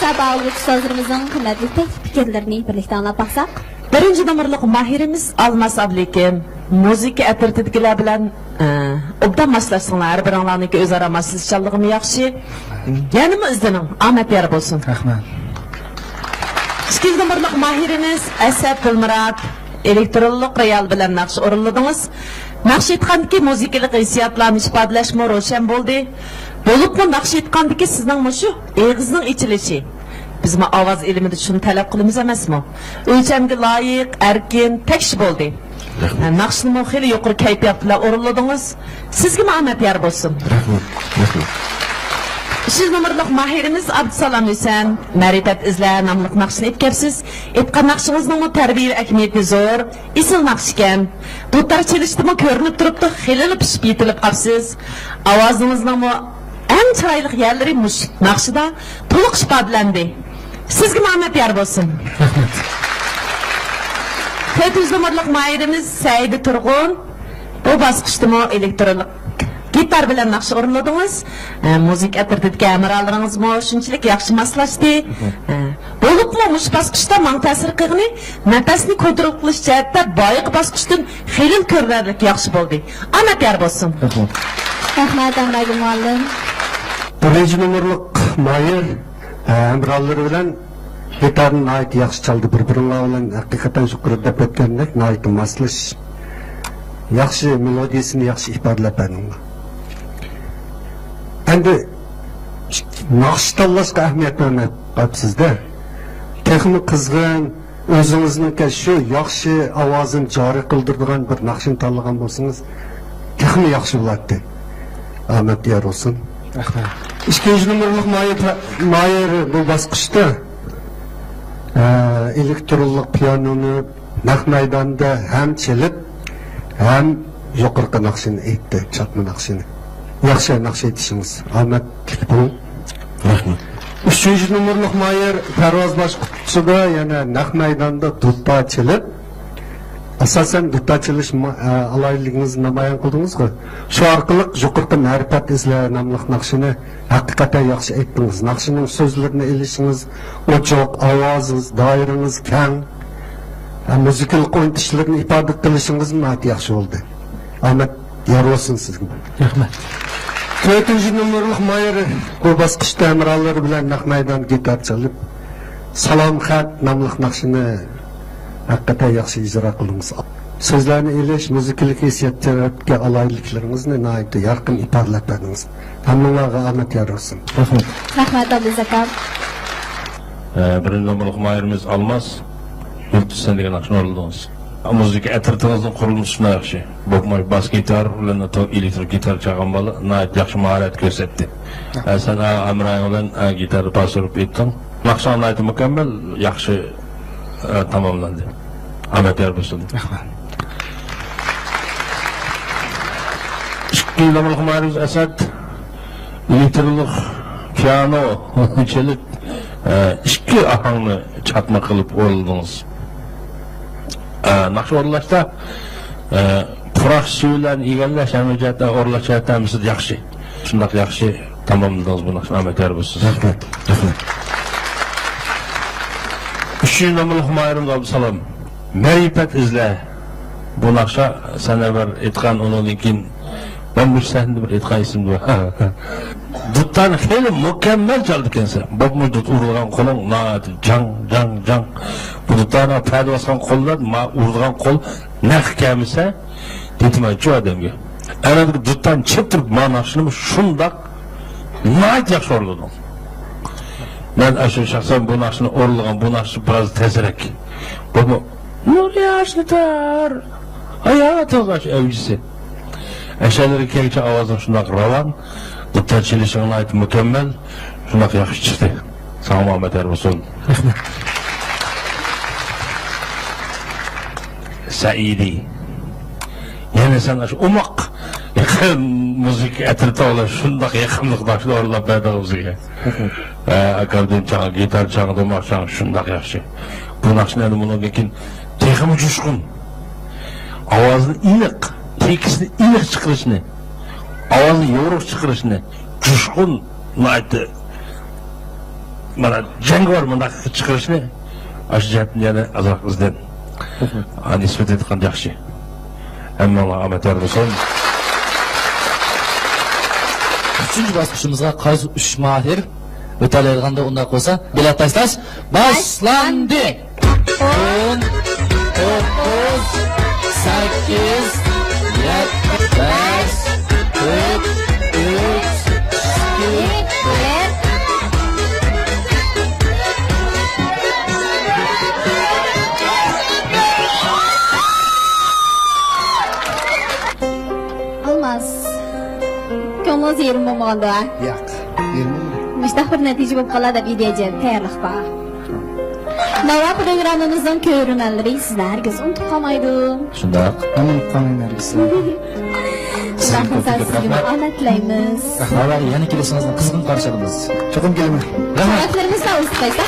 bo'lmasa bağlı sözlerimizin kıymetli tek fikirlerini birlikte anlap baksak. Birinci numaralık mahirimiz Almas Ablekim. Müzik etirtidgiler bilen obdan maslaşsınlar. Her bir anlarındaki özara maslaşçalığımı yakşı. Yani mi izlenin? Ahmet yarı olsun. Rahman. İkinci numaralık mahirimiz Esed Gülmurat. Elektronlik real bilen nakş orulladınız. Nakş etqandaki müzikalik hissiyatlarını ifadeleşme roşen boldu. Bolup mu nakş etqandaki sizden mu şu eğizinin içilişi. Biz mi avaz ilimide şunu talep kılımız emas mı? Ölçemge layık, erkin, tekşi boldu. Nakşını mı xili yuqur kayfiyatla orulladınız. Sizge mi Ahmet yar bolsun? Üçüncü numaralık mahirimiz Abdüsalam Hüseyin. Marifet izle namlıq nakşını etkepsiz. Etqan nakşınızın mı terbiye ekmiyeti zor. İsil nakşiken. Dutlar çelişti mi körünüp duruptu. Xilili pişip yetilip kapsiz. Avazınızın mı en çıraylık yerleri nakşıda toluk şifadelendi. Sizge Ahmet yar bolsun. Dördüncü numaralık mahirimiz Seydi Turgun. Bu baskıştı mı elektronik gitar bilen nakşı orunladınız. Müzik etirtid kameralarınız mı şunçilik yakşı maslaştı. Bolup mu muş baskışta man tasir qığını nefesini kontrol qilish jihatda boyiq baskıştın xilil körlerlik yakşı boldu. Ahmet yar bolsun. Rahmat Amragül muallim. Birinci numaralık Mayır Emralları bilen gitarın ait yaxşı çaldı. Bir-birine bilen hakikaten şükür dep ötkendek ait maslaş. Yaxşı melodiyasını yaxşı ifadalap berdim. Endi nakş tanlashga ahamiyat bermay qapsizda. Texnik qizg'in o'zingizniki shu yaxshi ovozini joriy qildiradigan bir naqshni tanlagan bo'lsangiz, texnik yaxshi bo'ladi. Ahmet yer olsun. İkinci numaralık Mayır bu basqışda elektronlik piyanonu naq maydonda ham chelib, ham yuqorqi naqshini aytdi, chapma naqshini. Yaxshi naqsh aytishingiz. Ahmet bo'ling. Rahmat. Üçüncü numaralık Mayır parvoz boshqaruvchida yana naq maydonda dutta chelib, asosan dutta chelish alayligingizni namoyon qildingiz-ku. Shu orqali yuqorqi ma'rifat izla nomli naqshini haqiqatan yaxshi aytdingiz. Naqshining so'zlarini elishingiz, ochiq ovozingiz, doirangiz keng, muzikal qo'yintishlarini ifoda qilishingiz ma'at yaxshi bo'ldi. Ahmet yer olsun sizga. Rahmat. Dördüncü numaralık Mayır bu basqışda emralları bilen naq maydon gitar çalıp Salam xat nomli naqshini haqiqatan yaxshi ijro qildingiz. So'zlarni elish, muzikalik hissiyotga alayliklarıngizni nihoyatda yorqin ifodalab berdingiz. Hammalarga Ahmet yor olsun. Rahmat Abduzakar. Birinci numaralık Mayırımız Almaz. Yurtdışın sen degan naqshni orladingiz. Müzik etirtinizin kurulmuşuna yaxshi. Bokmay bas gitar bilan elektrik gitar çalgan bola nihoyat yaxshi mahorat ko'rsatdi. Sen Amran bilan gitar bostirib etding. Naqshni nihoyat mukammal, yaxshi tamomlandi. Ahmet yor bo'lsin. Rahmat. İkinci numaralık Mayırımız Esed. Elektronlik piano chelib, ikki ahangni chatma qilib o'rildingiz. Naqsh o'rlashda puroq suvlarni egallash hamjatda o'rlashayotganimiz yaxshi. Shundoq yaxshi tamomladingiz bu naqshni. Ahmet yor bo'lsin. Rahmat. Üçüncü numaralık Mayırımız Abdüsalam. Marifet izle. Bu naqsha sana bir etqan onunkin ben bir sahne bir etqan isimdi var. Duttan xeyli mükemmel çaldı ekansan. Bu dut urulgan qo'ling naati jang. Bu duttan paydo basgan qo'llar urulgan qo'l naq kamisa tetmaychi odamga. Ana bir duttan chiqib turib naqshini shundoq naati yaxshi o'rladim. Ben aşağı şahsen bu naqshni o'rlagan, bu naqshi biroz tezroq. Bu nur yaşlıdır. Hayat olgaç evcisi. Eşyaları kelçe avazın şundak ravan. Duttan çelişine ait mükemmel. Şundak yaxşı çıktı. Sağ ol Ahmet yer olsun. Saidi. Yani sen aşı umak. Yakın müzik etirti olur. Şundak yakınlıktaşlı orada bedavuzluğa. Akardın çağı, gitar çağı, domak çağı. Şundak yaxşı. Bu naqshni bunu lekin texmi jushqun. Ovozini iliq, tekisni iliq chiqarishni, ovozni yo'riq chiqarishni, jushqun nihoyatda mana jang var bunda chiqarishni ash jihatni yana azroq bizdan nisbat etgan yaxshi. Hammalar amator bo'lsin. Üçüncü basmışımızga qaysi 3 mahir ötelerganda onda qo'sa bilet tashlash başlandı. 10 9 8 7 5 4 3 Olmaz. Ko'nglingiz yerim bo'lmaganda. Yo'q. Yermi? Mustaq bir natija bo'lib qoladi deb ideyajim. Tayyorlik bor. Nava programımızın ko'rinanlari sizlar herkes unutib qolmaydi. Shundoq. Hamma qonunlarimiz. Sizlarga sizga omad tilaymiz. Rahmat, yana kelishingizga qizg'in qarshilaymiz. Cho'qim kelaman. Rahmat. Rahmatlarimiz sağ olsun qaysa.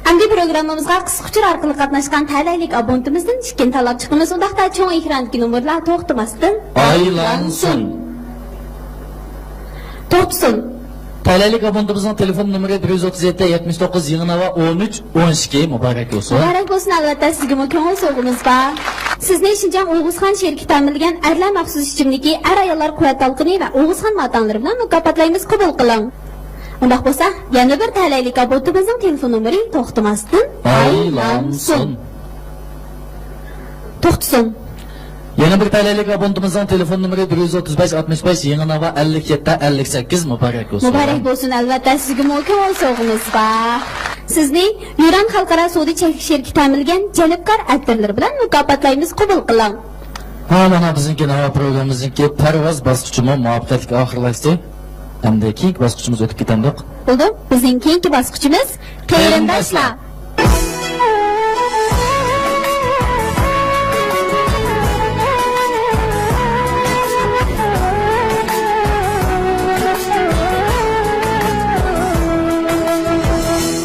Hamdi programımızga qisqacha orqali qatnashgan talaylik abonentimizdan ishkin talab chiqimiz. Undaqda cho'ng ekrandagi nomerlar to'xtamasdan Aylansın. to'xtasin. Talaylik abonentimizin telefon numara 137 79 Yığınava 13 12 mübarek olsun. Mübarek olsun albatta sizga ko'ngil sog'imiz bor. Sizni Şinjan Oğuzxon sheriki ta'minlagan erlar maxsus ichimligi er ayollar quvvat talqini va Oğuzxon matonlari bilan mukofotlaymiz, qabul qiling. Undaq bo'lsa, yana bir talaylik abonentimizning telefon nomeri to'xtamasdan Aylansın. to'xtasin. Yana bir talaylik abonentimizin telefon numara 135 65 Yığınava 57 58 mübarek olsun. Mübarek bo'lsin albatta sizga ko'ngil sog'imiz bor. Sizni Yuran xalqaro savdo sheriki ta'minlagan jalbkor aktorlar bilan mukofotlaymiz, qabul qiling. Ha, mana bizniki nava programmamizniki parvoz bosqichimi muvaffaqiyatli oxirlashdi. Hamda keyingi bosqichimiz o'tib ketandiq. Bo'ldi. Bizning keyingi bosqichimiz qarindoshlar.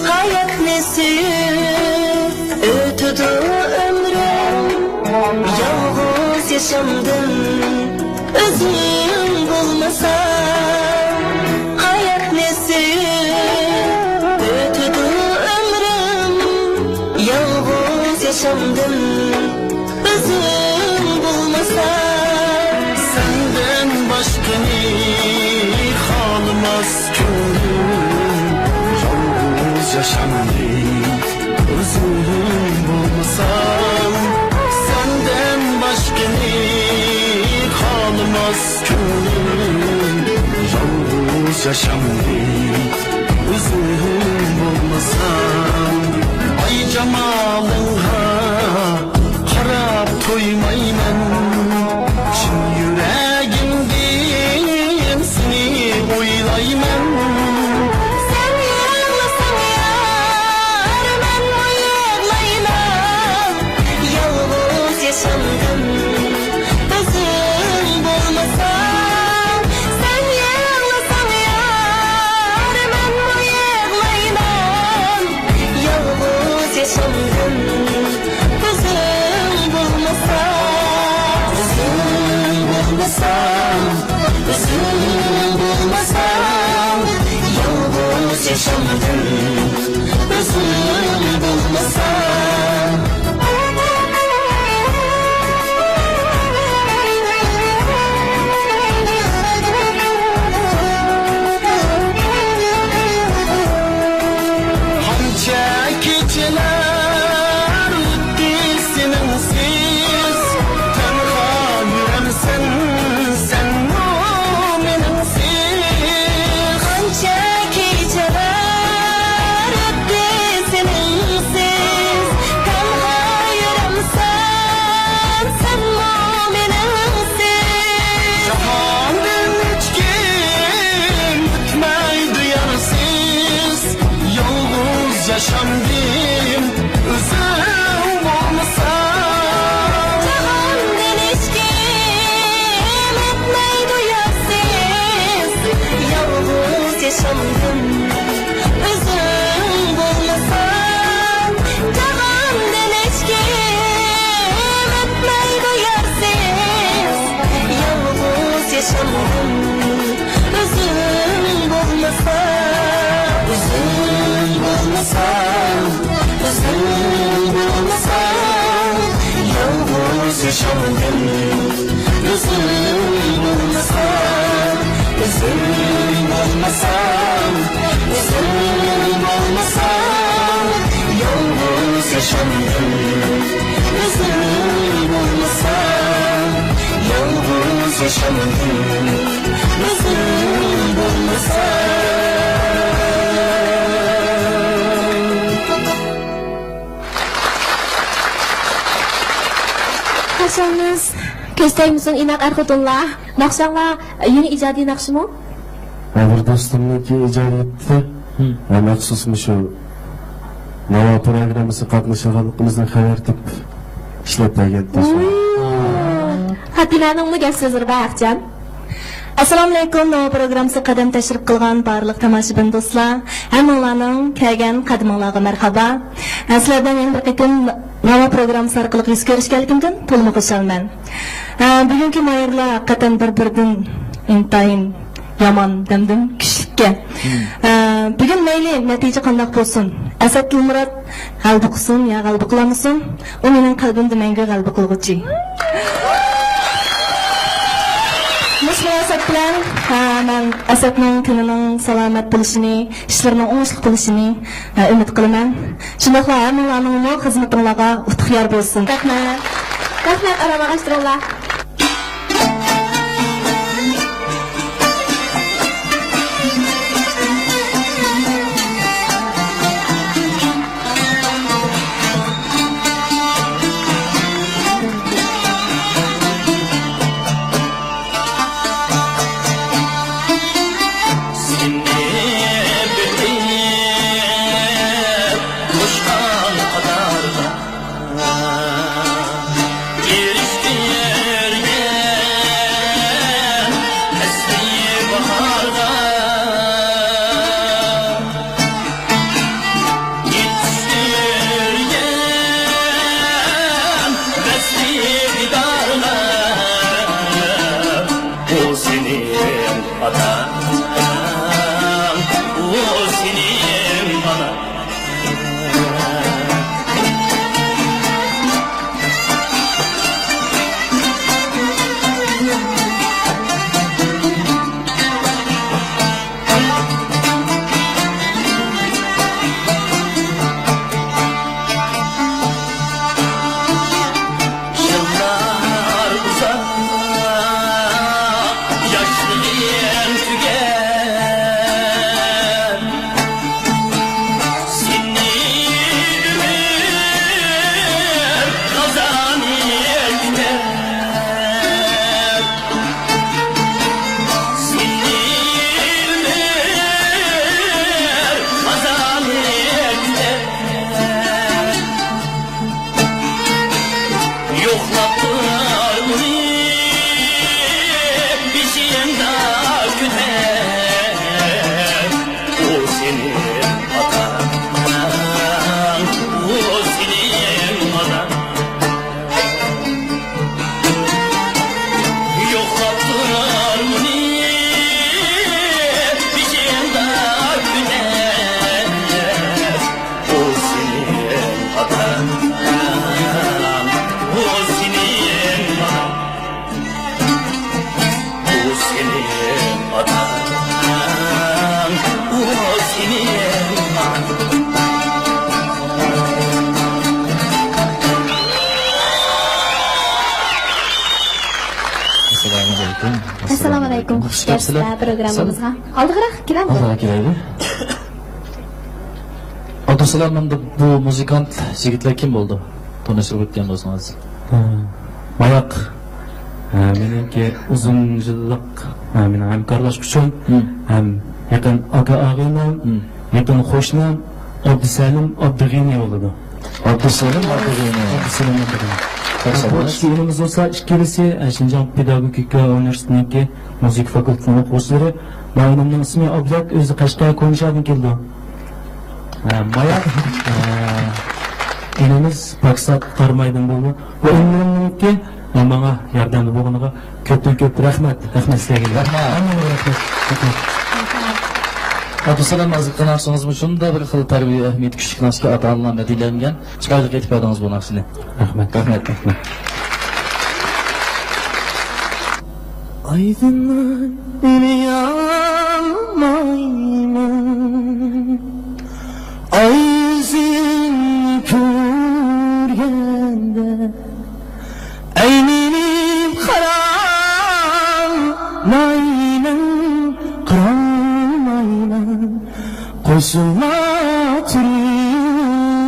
Hayat nesi ötüdü ömrüm, yalnız yaşamdım özüm bulmasam. Hayat nesi ötüdü ömrüm, yalnız yaşamdım özüm bulmasam. Senden başka ne kalmaz gönlüm, yalnız yaşamayı özüm bulmasam. Senden başka ne kalmaz gönlüm, yalnız yaşamayı özüm bulmasam. Ay cemalına qarab to'ymayman, chin yuragimdan seni o'ylayman. Sen yig'lasang yar, men yig'layman. Yolg'iz yashamdim o'zim bo'lmasam. Sen yig'lasang yar, men yig'layman. Yolg'iz yashamdim o'zim bo'lmasam. O'zim bo'lmasam, o'zim bo'lmasam. Yolg'iz yaşamadım, özüm bulmasam. Hanca geceler öttü seninsiz, tenha yüremsen sen o menimsiz. Qancha kechalar yaşamadın. Üzüm olmasam, üzüm olmasam, üzüm olmasam, yalnız yaşamadım. Üzüm olmasam, yalnız yaşamadım. Üzüm olmasam. Karşınız Kösteyimizin inak Erkutullah. Nakşanla yeni icadi nakşı mı? Bir dostumniki icadiyeti maxsusmi şu nava programmasi qatnashganligimizdan xabar deb ishlab bergan. Hatilaningni gap so'zlari Bahaqjon. Assalomu alaykum. Nova programmasi qadam tashrif qilgan barliq tomoshabin do'stlar, hammalarning kelgan qadamlarga marhaba. Sizlardan yana bir qatim Nova programmasi orqali yuz ko'rishganligimdan to'liq xursandman. Bugungi mayirlar haqiqatan bir-biridan intayin yomon demdim kuchlikka. Bugun mayli natija qanday bo'lsin, Asad Tilmurod g'alaba qilsin yo g'alaba qilmasin, u mening qalbimda mangu g'alaba qilguchi. Munosabət bilan men Asadning kunining salomat bo'lishini, ishlarining o'ngishli bo'lishini umid qilaman. Shundaqla hammalarning xizmatingizga utuq bo'lsin. Rahmat. Rahmat Aramag'ashtirullah. Assalomu alaykum. Xush kelibsizlar programmamizga. Oldiroq kelamiz. Oldiroq kelaylik. Otasizlar menda bu muzikant yigitlar kim bo'ldi? Tanishtirib o'tgan bo'lsangiz. Mayoq meniki uzun yillik meni hamkorlash uchun ham yaqin aka-og'aynim, yaqin qo'shnim Abdusalim Abdug'ini bo'ladi. Abdusalim Abdug'ini. Ikkinimiz olsa ikkinisi Şinjan Pedagogika Üniversitesi'ndeki müzik fakültesinin okursları. Benim ismi Abdullah, özü Kaşkaya konuşardım keldi. Mayak inimiz Paksat Karmay'dan buldu. Bu ömrümün ki bana yardımcı bulunduğuna köp rahmet. Rahmet size geldi. Rahmet. Abdusalam azıqdan arsanız üçün da bir xil tərbiyə əhmiyyət küçük naski ata-alılarına dilənməyən çıxarlıq etib adınız bu naksini. Rahmet. Rahmet. Aydınlar beni almayın. Ay yüzün körgende Eyninim karamayın, karamayın. Koşulma türgende.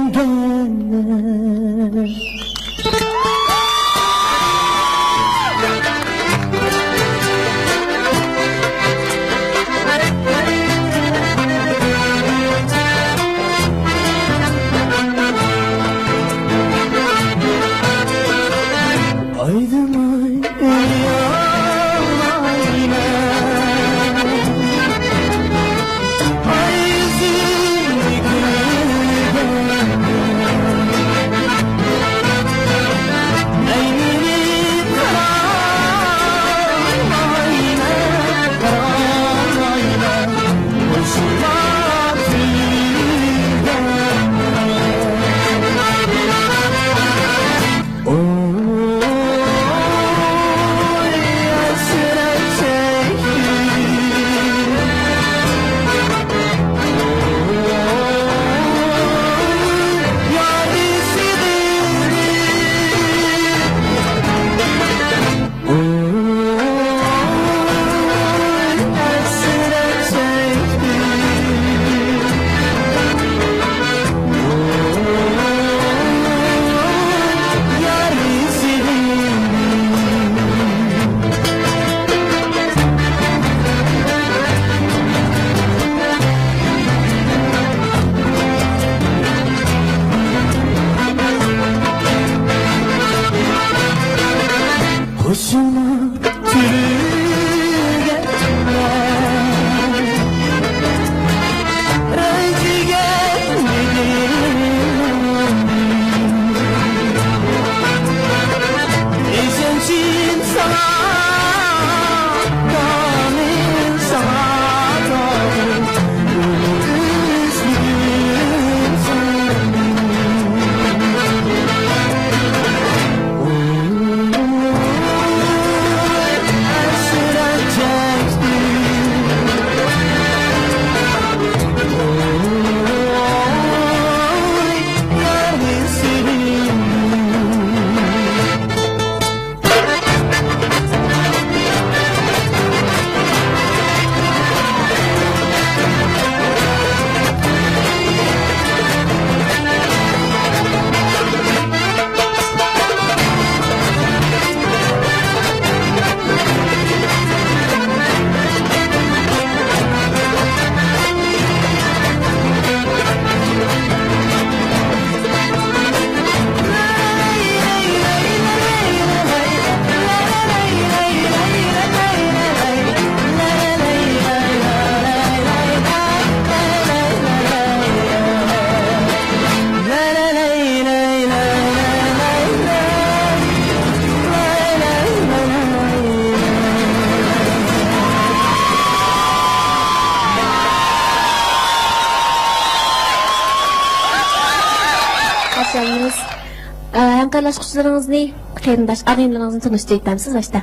Hamkorlashuvchilaringizni, qarindosh og'aynilaringizni tanishtirib aytamiz başta.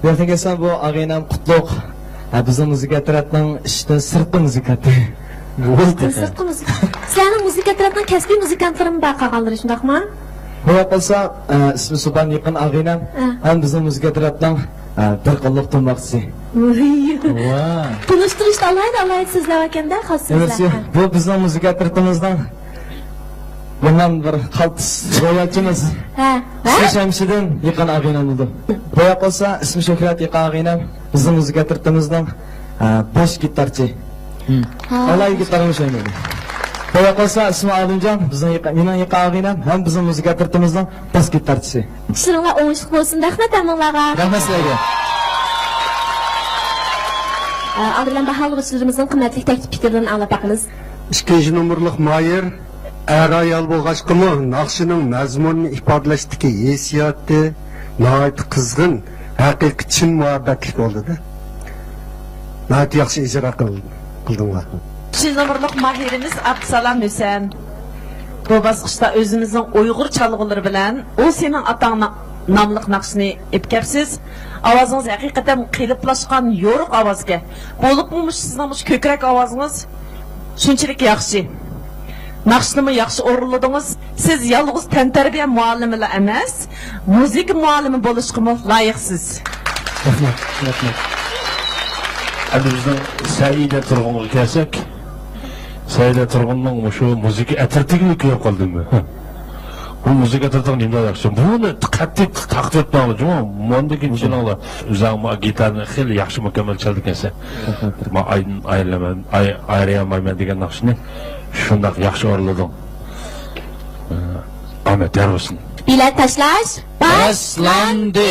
Bertin kelsa bu og'aynam Qutlug'. Bizning muzika tarafdan ishda sirtqi muzikati. Sirtqi muzika. Sizlarning muzika tarafdan kasbiy muzikantlarim bor qolganlar shundaqmi? Bular bo'lsa ismi Suban yaqin og'aynam, ham bizning muzika tarafdan bir qilliq to'moqchisi. Tanishtirishni alayda sizlar ekanda, xos sizlar. Bu bizning muzika tarafimizdan bundan bir qaltis ro'yatchimiz. Shamsidan yaqin og'aynam bo'ldi. Bular bo'lsa ismi Shuhrat yaqin og'aynam, bizning muzika tarafimizdan bosh gitarchi. Alay gitarni o'ynaydi. Bular bo'lsa ismi Alimjon, bizning mening yaqin og'aynam, ham bizning muzika tarafimizdan bosh gitarchisi. Ishinglar o'ngishli bo'lsin, rahmat hammalarga. Rahmat sizlarga. Aldidan baholg'uchilarimizning qimmatli taklif fikrlarini anglab boqamiz. 2-numurluq Mayir er ayal bo'lg'achqimi naqshining mazmunini ifodalashdagi hissiyoti nihoyat qizg'in, haqiqiy chin muhabbatli bo'ldi-da. Nihoyat yaxshi ijro qildinglar. 2-numurluq Mahirimiz Abdusalom Husayn. Bu bosqichda o'zimizning Uyg'ur chalg'ulari bilan, u sening otangni namlıq naqshini epkepsiz. Avazınız hakikaten qiliplaşqan yoruq avazga. Bo'libmi sizning ko'krak ovozingiz shunchalik yaxshi. Naqshnimi yaxshi o'rinladingiz. Siz yolg'iz tantarbiya muallimilar emas, muzika muallimi bo'lishga loyiqsiz. Rahmat, rahmat. Endi bizning Saida Turg'unga kelsak, Saida Turg'unning shu muzika atirtigini ko'rib qoldimmi? Bu muzika atirtig nimda yaxshi? Buni qattiq taqdir etmoqchi, mondagi chinonlar o'zimga gitarni xil yaxshi mukammal chaldikansa. Men ayiraman degan naqshni shundoq yaxshi o'rladim. Ahmet Yarvasın. Bilet tashlash boshlandi.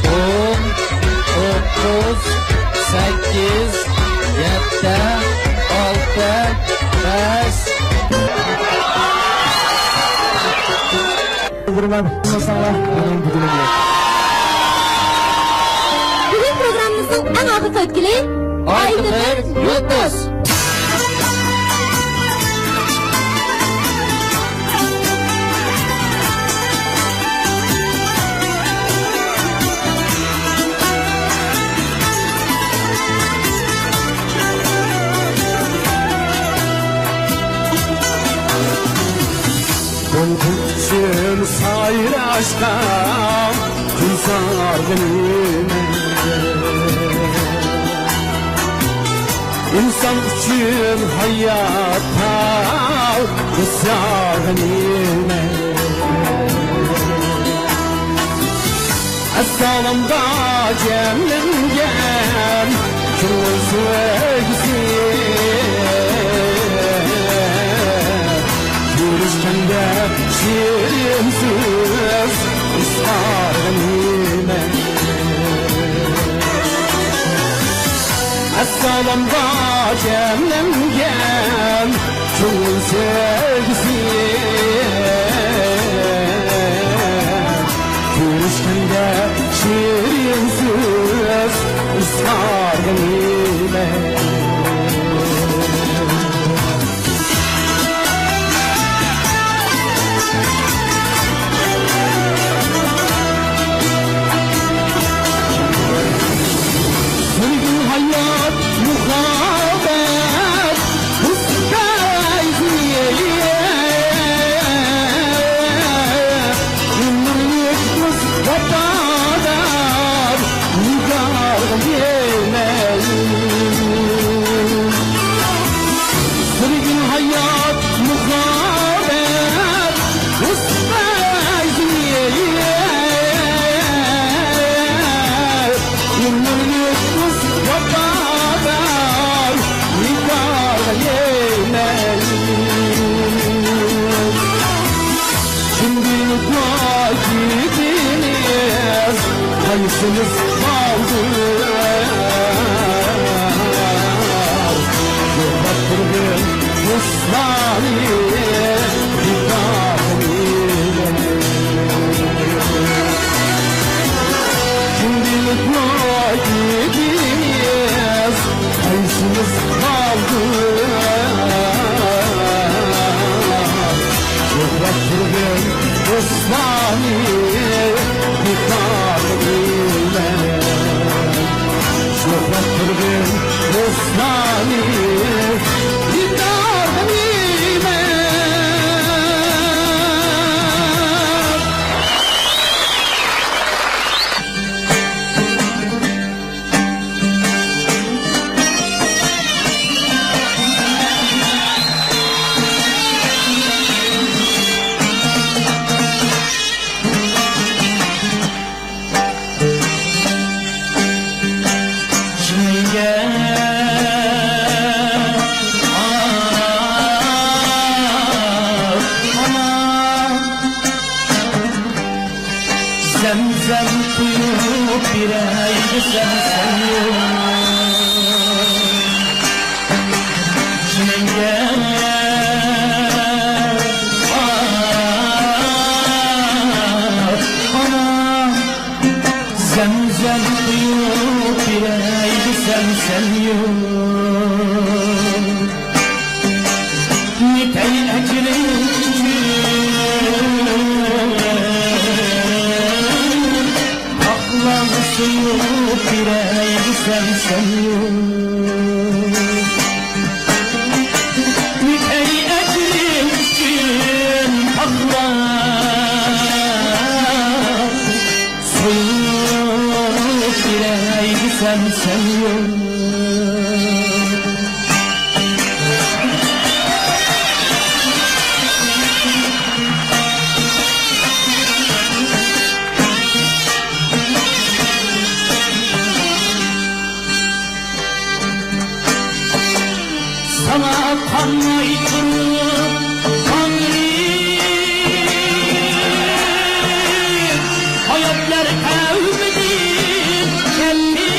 10, 9, 8, 7, 6, 5. Bugün programımızın en ağır etkili Aydın Yıldız. Bulgutçum sayraşkam Kül sargınım İnsan için hayatta Isyanım Aslanımda cemlingen Kül sevgisi Görüşkende şiirimsiz ısrarım Aslanımda cemlemgen Kül sevgisi Görüşkende şiirimsiz ısrarım Kayısınız kaldılar Yokat kırgın Muslani Dikkatimine Şimdilik vakitiniz Kayısınız kaldılar Yokat kırgın Muslani Şofrat kırgın Osmani Dindarımime Zemzem kuyup bir aydı sen Çinenge Ana Zemzem kuyup bir aydı sen Nitay ecrin sen ey ecrim için ağlar soyup bireydi sen sana kanmayı hayatlar evmedi kendi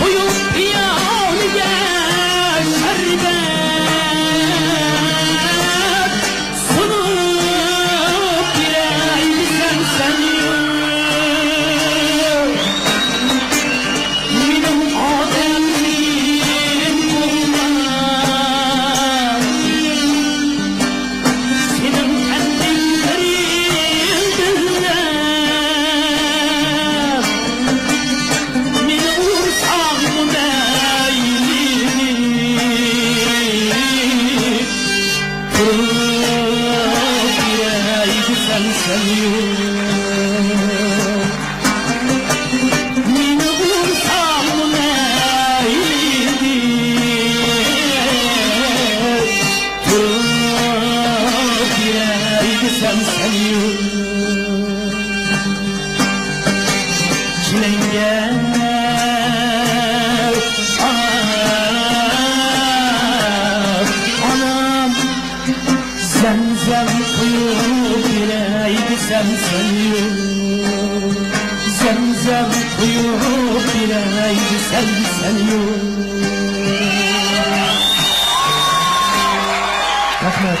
koyup piyaniye şerbet sunup bireydi sen Zemzem kuyruğu bireydi sen Zemzem kuyruğu bireydi sen Rahmet.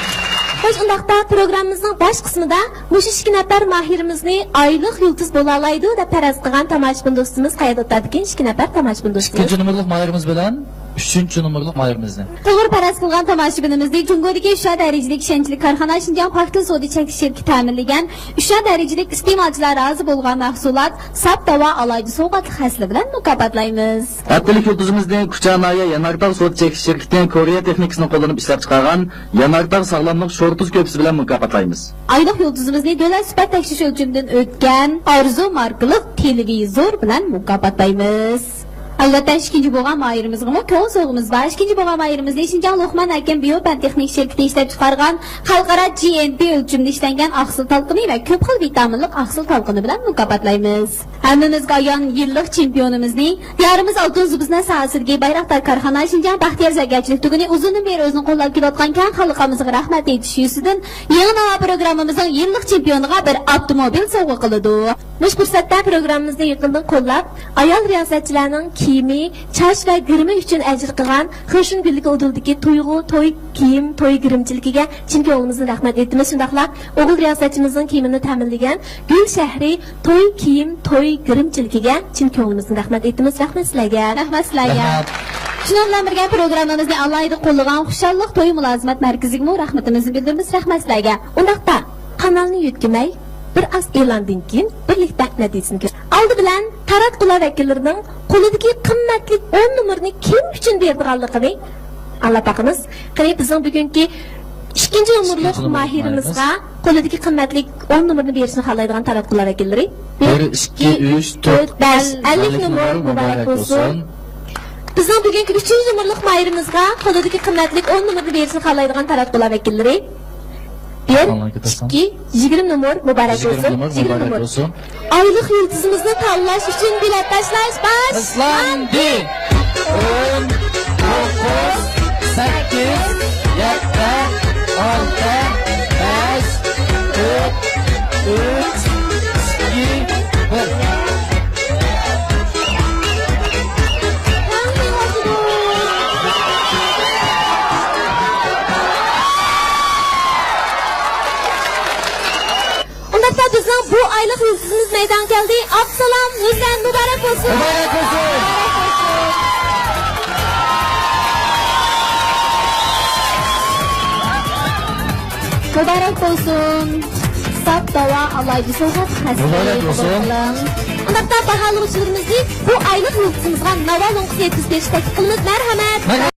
Hoş undaqda programımızın baş kısmında muş iki nafar mahirimizni aylık yıldız bolalaydı da paraz qilgan tomoshabin do'stimiz qayerda o'tadigan iki nafar tomoshabin do'stimiz. 2 numaralı mahirimiz bilan 3 numaralı mahirimizni. To'g'ri paraz qilgan tomoshabinimizni Jumgodagi 3 darajalik ishonchli korxona Shinjon paxta savdo chekish shirkati ta'minlagan 3 darajalik iste'molchilar rozi bo'lgan mahsulot sap davo alaydi sovg'atli hasli bilan mukofotlaymiz. Haftalik yulduzimizni Kuchanaya Yanardağ Savdo Chekish shirkatining Koreya texnikasini qo'llanib ishlab chiqargan Yanardağ sog'lomlik sho'rtuz köpüsü bilan mukofotlaymiz. Aylık yıldızımızı dövlət süper tekşiş ölçümünden ötken Arzu markalı televizor bilan mukofotlaymiz. Albatta ikinci bo'lgan mayirimizga ko'l so'g'imiz bor. Ikinci bo'lgan mayirimizda Shinjon Luqman Hakim Biopan texnik shirkati ishlab chiqargan xalqaro GNP o'lchimida ishlangan oqsil talqini va ko'p xil vitaminlik oqsil talqini bilan mukofotlaymiz. Hammamizga ayon yillik chempionimizning yarimiz oltin zubizna sohasidagi Bayroqtar korxona Shinjon Baxtiyor Zagachilik tuguni uzundan beri o'zini qo'llab kelayotgan kan xalqimizga rahmat aytish yuzidan yangi nova programmamizning yillik chempioniga bir avtomobil sovg'a qiladi. Mush fursatda programmamizni yaqindan qo'llab ayol riyosatchilarning kiyimi, chash va girimi uchun ajr qilgan Xo'shin Gullik o'duldagi to'yg'u, to'y kiyim, to'y girimchiligiga chempionimizni rahmat aytamiz. Shundaqla o'g'il riyosatchimizning kiyimini ta'minlagan Gul shahri to'y kiyim, to'y girimchiligiga chempionimizni rahmat aytamiz. Rahmat sizlarga. Rahmat sizlarga. Shundan bilan birga programmamizni alayda qo'llagan Xushalliq to'y mulozimat markaziga rahmatimizni bildiramiz. Rahmat sizlarga. Undaqda kanalni yutkimay bir az e'londan keyin birlikda natijasini oldi bilan taratqular vakillarining qo'lidagi qimmatli 10 nomerni kim uchun berganligini anlatamiz. Qani bizning bugungi ikkinchi umrlik mahirimizga qo'lidagi qimmatli 10 nomerni berishni xohlaydigan taratqular vakillari 1 2 3 4 5 50 nomer muborak bo'lsin. Bizning bugungi 3-numrlik mahirimizga qo'lidagi qimmatli 10 nomerni berishni xohlaydigan taratqular vakillari 1, 2, 20 numar mübarek olsun. 20 numar olsun. Aylık yıldızımızı tanlaş için bilet taşlaş başlandı. 10, 9, 8, 7, 6, 5, 4, 3, 2, 1. Bizden bu aylık yıldızımız meydan geldi. Absalam Hüseyin mübarek olsun. Mübarek olsun. Mübarek olsun. sap dava alaycı soğuk Mübarek olsun. Undaqda bahalıqçılarımızı bu aylık yurtimizga Naval Onqus yetkizib berish taklif qilamiz. Marhamat.